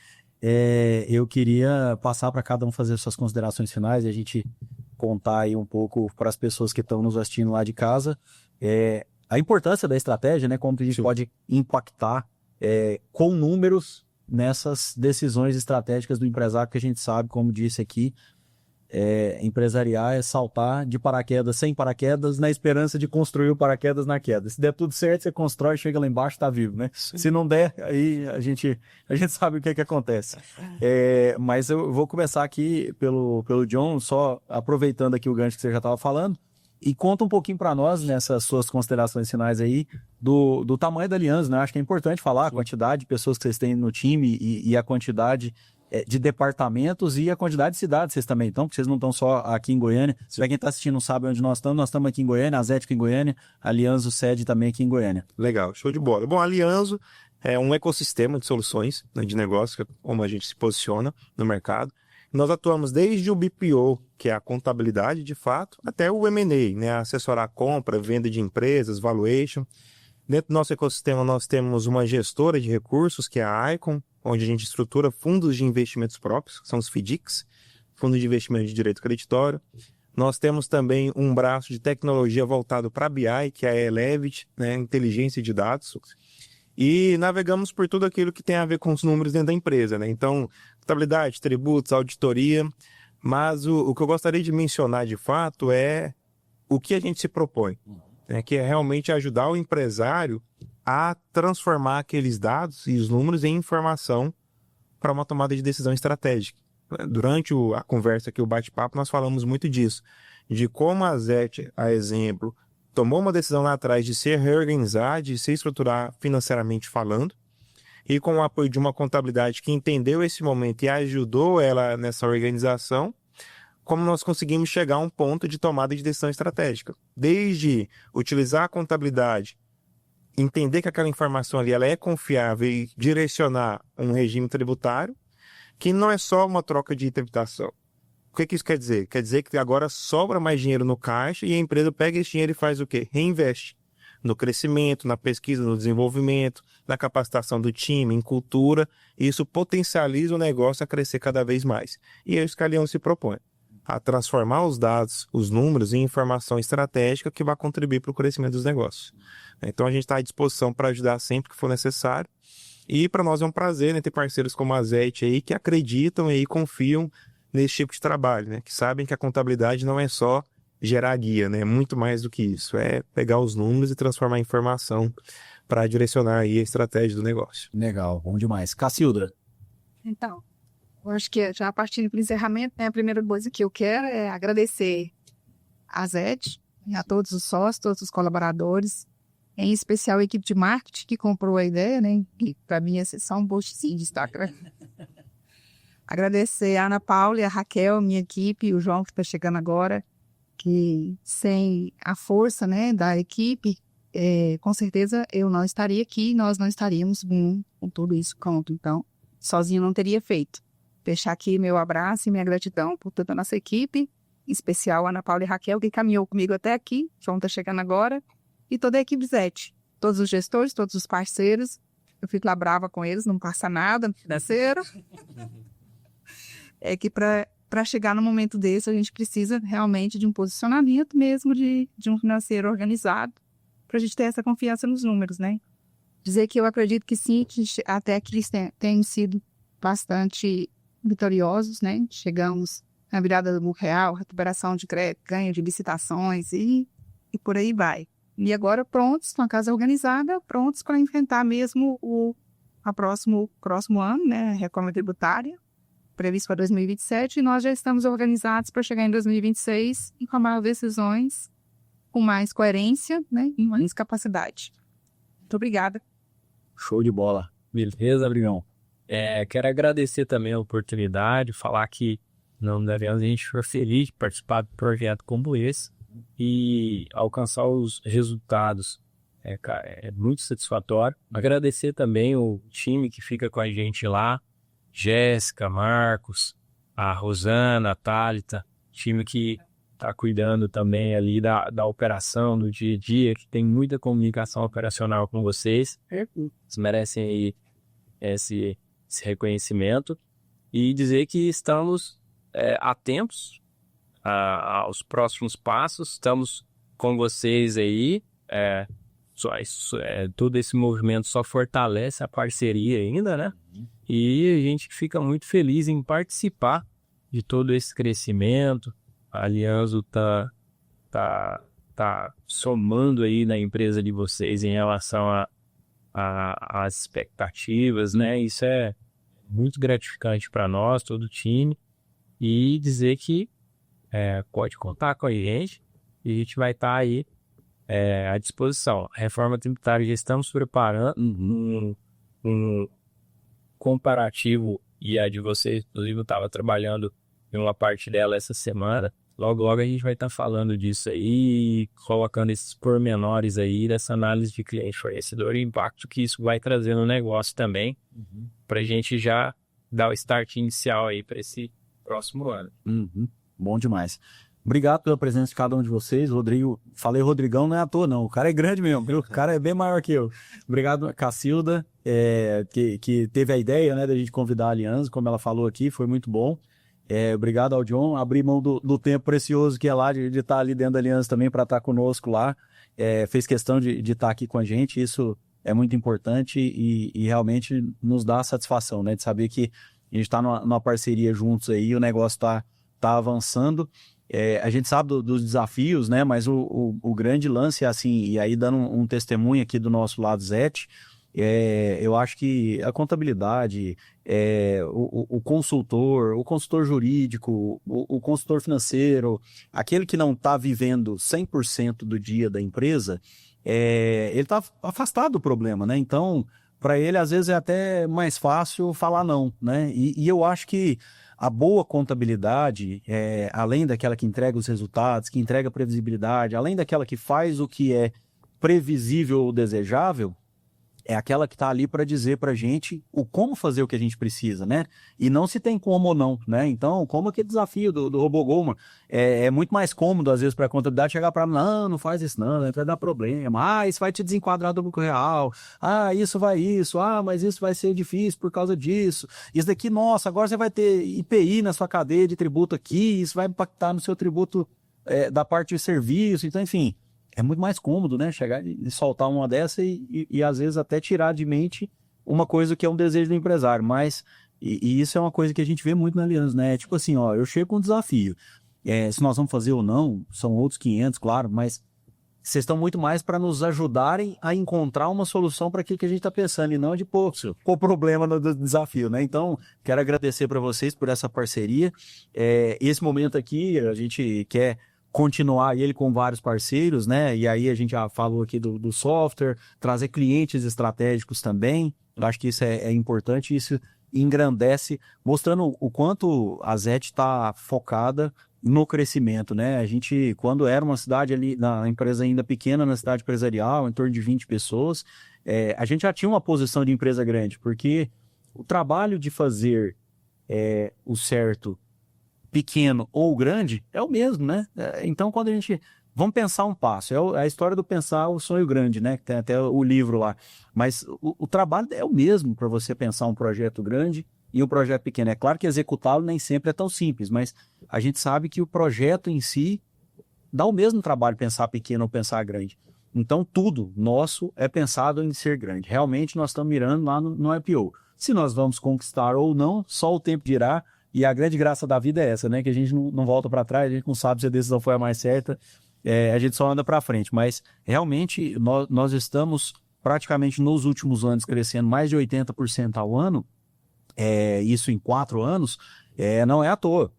Eu queria passar para cada um fazer suas considerações finais e a gente contar aí um pouco para as pessoas que estão nos assistindo lá de casa a importância da estratégia, né? Como a gente pode impactar com números nessas decisões estratégicas do empresário, que a gente sabe, como disse aqui, empresariar é saltar de paraquedas sem paraquedas na esperança de construir o paraquedas na queda. Se der tudo certo, você constrói, chega lá embaixo, tá vivo, né? Sim. Se não der, aí a gente sabe o que acontece. Mas eu vou começar aqui pelo John, só aproveitando aqui o gancho que você já estava falando, e conta um pouquinho para nós, nessas suas considerações finais aí, do tamanho da aliança, né? Acho que é importante falar a quantidade de pessoas que vocês têm no time e a quantidade de departamentos e a quantidade de cidades vocês também estão, porque vocês não estão só aqui em Goiânia. Se quem está assistindo não sabe onde nós estamos aqui em Goiânia, a Zética em Goiânia, a Alianzo sede também aqui em Goiânia. Legal, show de bola. Bom, a Alianzo é um ecossistema de soluções, né, de negócio, como a gente se posiciona no mercado. Nós atuamos desde o BPO, que é a contabilidade de fato, até o M&A, né, assessorar a compra, venda de empresas, valuation. Dentro do nosso ecossistema nós temos uma gestora de recursos, que é a Icon, onde a gente estrutura fundos de investimentos próprios, que são os FDICs, fundos de investimento de direito creditório. Nós temos também um braço de tecnologia voltado para a BI, que é a Elevate, né, inteligência de dados. E navegamos por tudo aquilo que tem a ver com os números dentro da empresa, né? Então, contabilidade, tributos, auditoria. Mas o que eu gostaria de mencionar de fato é o que a gente se propõe, né? Que é realmente ajudar o empresário a transformar aqueles dados e os números em informação para uma tomada de decisão estratégica. Durante a conversa aqui, o bate-papo, nós falamos muito disso, de como a Zet, a exemplo, tomou uma decisão lá atrás de se reorganizar, de se estruturar financeiramente falando, e com o apoio de uma contabilidade que entendeu esse momento e ajudou ela nessa organização, como nós conseguimos chegar a um ponto de tomada de decisão estratégica. Desde utilizar a contabilidade, entender que aquela informação ali ela é confiável e direcionar um regime tributário, que não é só uma troca de tributação. O que isso quer dizer? Quer dizer que agora sobra mais dinheiro no caixa e a empresa pega esse dinheiro e faz o quê? Reinveste no crescimento, na pesquisa, no desenvolvimento, na capacitação do time, em cultura. E isso potencializa o negócio a crescer cada vez mais. E é isso que a Allianz se propõe, a transformar os dados, os números em informação estratégica que vai contribuir para o crescimento dos negócios. Então a gente está à disposição para ajudar sempre que for necessário. E para nós é um prazer, né, ter parceiros como a ZET aí que acreditam e confiam nesse tipo de trabalho, né? Que sabem que a contabilidade não é só gerar guia, né? É muito mais do que isso. É pegar os números e transformar em informação para direcionar aí a estratégia do negócio. Legal, bom demais. Cacilda. Então, eu acho que já partindo para o encerramento, né, a primeira coisa que eu quero é agradecer a ZET, a todos os sócios, todos os colaboradores, em especial a equipe de marketing que comprou a ideia, né? E para mim é só um postzinho de Instagram. Agradecer a Ana Paula e a Raquel, minha equipe, e o João que está chegando agora, que sem a força, né, da equipe, com certeza eu não estaria aqui, nós não estaríamos com tudo isso pronto. Então, sozinho não teria feito. Deixar aqui meu abraço e minha gratidão por toda a nossa equipe, em especial a Ana Paula e a Raquel, que caminhou comigo até aqui, o João está chegando agora, e toda a equipe ZET, todos os gestores, todos os parceiros. Eu fico lá brava com eles, não passa nada no financeiro. É que para chegar no momento desse, a gente precisa realmente de um posicionamento mesmo de um financeiro organizado, para a gente ter essa confiança nos números, né? Dizer que eu acredito que sim, que até que eles têm sido bastante vitoriosos, né? Chegamos na virada do Real, recuperação de crédito, ganho de licitações e por aí vai. E agora prontos, com a casa organizada, prontos para enfrentar mesmo o próximo ano, né? A reforma tributária, previsto para 2027, e nós já estamos organizados para chegar em 2026 e tomar decisões com mais coerência, né, e mais capacidade. Muito obrigada. Show de bola. Beleza, Brigão. Quero agradecer também a oportunidade, falar que não devemos a gente ficar feliz de participar de um projeto como esse e alcançar os resultados. É muito satisfatório. Agradecer também o time que fica com a gente lá, Jéssica, Marcos, a Rosana, a Thalita, time que está cuidando também ali da operação, do dia a dia, que tem muita comunicação operacional com vocês. Vocês merecem aí esse reconhecimento e dizer que estamos atentos aos próximos passos, estamos com vocês aí, todo esse movimento só fortalece a parceria ainda, né? E a gente fica muito feliz em participar de todo esse crescimento. A Allianz tá somando aí na empresa de vocês em relação às expectativas, né? Isso é muito gratificante para nós, todo o time. E dizer que pode contar com a gente e a gente vai estar aí à disposição. A reforma tributária já estamos preparando um comparativo, e a de vocês, inclusive, eu estava trabalhando em uma parte dela essa semana. Logo a gente vai estar falando disso aí, colocando esses pormenores aí dessa análise de cliente fornecedor e o impacto que isso vai trazer no negócio também, para a gente já dar o start inicial aí para esse próximo ano. Bom demais. Obrigado pela presença de cada um de vocês. Rodrigo, falei Rodrigão, não é à toa não, o cara é grande mesmo, o cara é bem maior que eu. Obrigado, Cacilda, que teve a ideia, né, da gente convidar a Allianz, como ela falou aqui, foi muito bom. Obrigado ao John, abrir mão do tempo precioso que é lá, de estar ali dentro da Allianz também para estar conosco lá, fez questão de estar aqui com a gente, isso é muito importante e realmente nos dá a satisfação, né, de saber que a gente está numa parceria juntos aí, e o negócio está avançando. A gente sabe dos desafios, né? Mas o grande lance é assim, e aí dando um testemunho aqui do nosso lado ZET, eu acho que a contabilidade, o consultor jurídico, o consultor financeiro, aquele que não está vivendo 100% do dia da empresa, ele está afastado do problema, né? Então, para ele às vezes é até mais fácil falar não, né? E eu acho que a boa contabilidade, além daquela que entrega os resultados, que entrega previsibilidade, além daquela que faz o que é previsível ou desejável, é aquela que está ali para dizer para a gente o como fazer o que a gente precisa, né? E não se tem como ou não, né? Então, como aquele desafio do robô Goldman, é muito mais cômodo, às vezes, para a contabilidade chegar para não faz isso não, vai dar problema, isso vai te desenquadrar do lucro real, isso vai isso, mas isso vai ser difícil por causa disso, isso daqui, nossa, agora você vai ter IPI na sua cadeia de tributo aqui, isso vai impactar no seu tributo da parte de serviço, então, enfim... É muito mais cômodo, né? Chegar e soltar uma dessa e às vezes até tirar de mente uma coisa que é um desejo do empresário. Mas, e isso é uma coisa que a gente vê muito na Aliança, né? Tipo assim, eu chego com um desafio. Se nós vamos fazer ou não, são outros 500, claro, mas vocês estão muito mais para nos ajudarem a encontrar uma solução para aquilo que a gente está pensando e não de pôr problema no desafio, né? Então, quero agradecer para vocês por essa parceria. Esse momento aqui, a gente quer continuar ele com vários parceiros, né? E aí a gente já falou aqui do software, trazer clientes estratégicos também. Eu acho que isso é importante, isso engrandece, mostrando o quanto a Zet está focada no crescimento, né? A gente, quando era uma cidade ali, na empresa ainda pequena, na cidade empresarial, em torno de 20 pessoas, a gente já tinha uma posição de empresa grande, porque o trabalho de fazer o certo pequeno ou grande, é o mesmo, né? Então, quando a gente... Vamos pensar um passo. É a história do pensar o sonho grande, né? Que tem até o livro lá. Mas o trabalho é o mesmo para você pensar um projeto grande e um projeto pequeno. É claro que executá-lo nem sempre é tão simples, mas a gente sabe que o projeto em si dá o mesmo trabalho pensar pequeno ou pensar grande. Então, tudo nosso é pensado em ser grande. Realmente, nós estamos mirando lá no IPO. Se nós vamos conquistar ou não, só o tempo dirá. E a grande graça da vida é essa, né? Que a gente não volta para trás, a gente não sabe se a decisão foi a mais certa, a gente só anda para frente. Mas, realmente, nós estamos praticamente nos últimos anos crescendo mais de 80% ao ano, isso em 4 anos, não é à toa,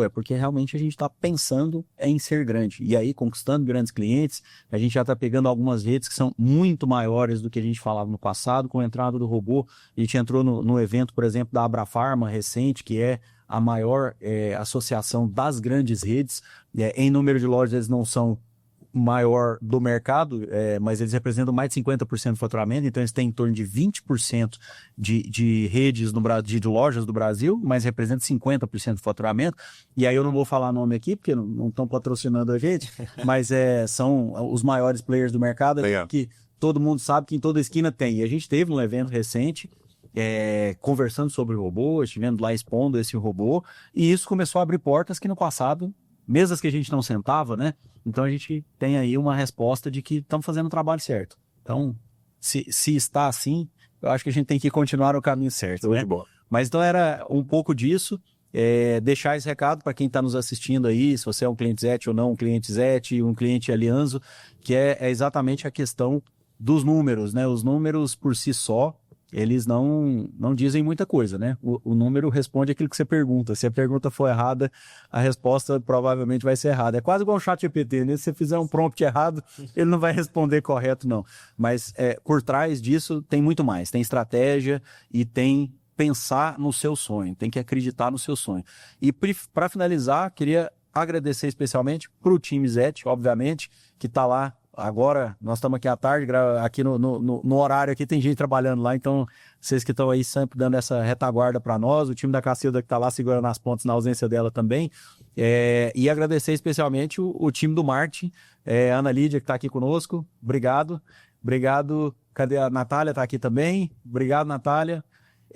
é porque realmente a gente está pensando em ser grande. E aí, conquistando grandes clientes, a gente já está pegando algumas redes que são muito maiores do que a gente falava no passado. Com a entrada do robô, a gente entrou no evento, por exemplo, da Abrafarma recente, que é a maior associação das grandes redes. Em número de lojas, eles não são maior do mercado, mas eles representam mais de 50% do faturamento, então eles têm em torno de 20% de redes de lojas do Brasil, mas representam 50% do faturamento. E aí eu não vou falar nome aqui, porque não estão patrocinando a gente, mas são os maiores players do mercado. Legal. Que todo mundo sabe que em toda esquina tem. E a gente teve um evento recente, conversando sobre o robô, estivemos lá expondo esse robô, e isso começou a abrir portas que no passado, mesas que a gente não sentava, né? Então a gente tem aí uma resposta de que estamos fazendo o trabalho certo. Então, se está assim, eu acho que a gente tem que continuar no caminho certo, né? Bom. Mas então era um pouco disso, deixar esse recado para quem está nos assistindo aí, se você é um cliente Zet ou não, um cliente Zet, um cliente Alianzo, que é exatamente a questão dos números, né? Os números por si só, eles não dizem muita coisa, né? O número responde aquilo que você pergunta. Se a pergunta for errada, a resposta provavelmente vai ser errada. É quase igual o ChatGPT, né? Se você fizer um prompt errado, ele não vai responder correto, não. Mas por trás disso tem muito mais. Tem estratégia e tem pensar no seu sonho. Tem que acreditar no seu sonho. E para finalizar, queria agradecer especialmente para o time Zet, obviamente, que está lá. Agora, nós estamos aqui à tarde, aqui no horário aqui tem gente trabalhando lá, então vocês que estão aí sempre dando essa retaguarda para nós, o time da Cacilda que está lá segurando as pontas na ausência dela também, e agradecer especialmente o time do marketing, a Ana Lídia que está aqui conosco, obrigado, cadê a Natália, está aqui também, obrigado Natália.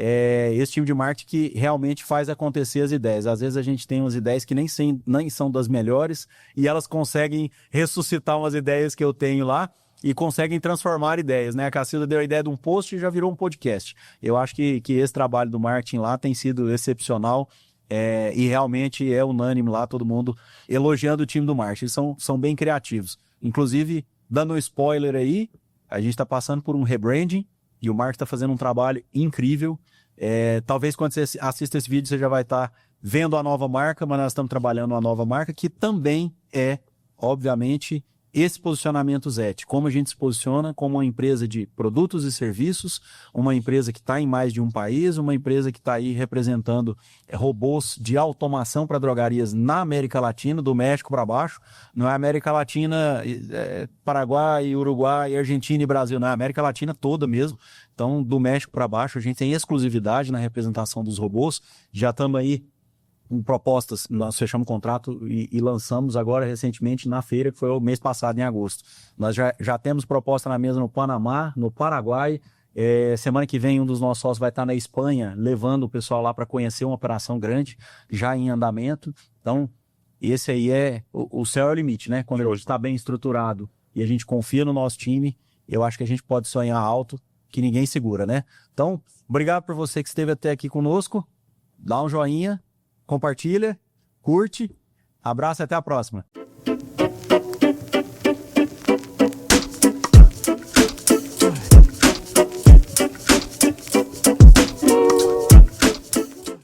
Esse time de marketing que realmente faz acontecer as ideias. Às vezes a gente tem umas ideias que nem são das melhores e elas conseguem ressuscitar umas ideias que eu tenho lá e conseguem transformar ideias, né? A Cacilda deu a ideia de um post e já virou um podcast. Eu acho que esse trabalho do marketing lá tem sido excepcional e realmente é unânime lá, todo mundo elogiando o time do marketing. Eles são bem criativos. Inclusive, dando um spoiler aí, a gente está passando por um rebranding e o marketing está fazendo um trabalho incrível. Talvez quando você assista esse vídeo, você já vai estar vendo a nova marca, mas nós estamos trabalhando uma nova marca que também obviamente, esse posicionamento Zet, como a gente se posiciona como uma empresa de produtos e serviços, uma empresa que está em mais de um país, uma empresa que está aí representando robôs de automação para drogarias na América Latina, do México para baixo. Não é América Latina, Paraguai, Uruguai, Argentina e Brasil, não é América Latina toda mesmo. Então, do México para baixo, a gente tem exclusividade na representação dos robôs. Já estamos aí com propostas, nós fechamos contrato e lançamos agora recentemente na feira, que foi o mês passado, em agosto. Nós já temos proposta na mesa no Panamá, no Paraguai. Semana que vem um dos nossos sócios vai estar na Espanha, levando o pessoal lá para conhecer uma operação grande, já em andamento. Então, esse aí o céu é o limite, né? Quando a gente está bem estruturado e a gente confia no nosso time, eu acho que a gente pode sonhar alto, que ninguém segura, né? Então, obrigado por você que esteve até aqui conosco. Dá um joinha, compartilha, curte, abraço e até a próxima.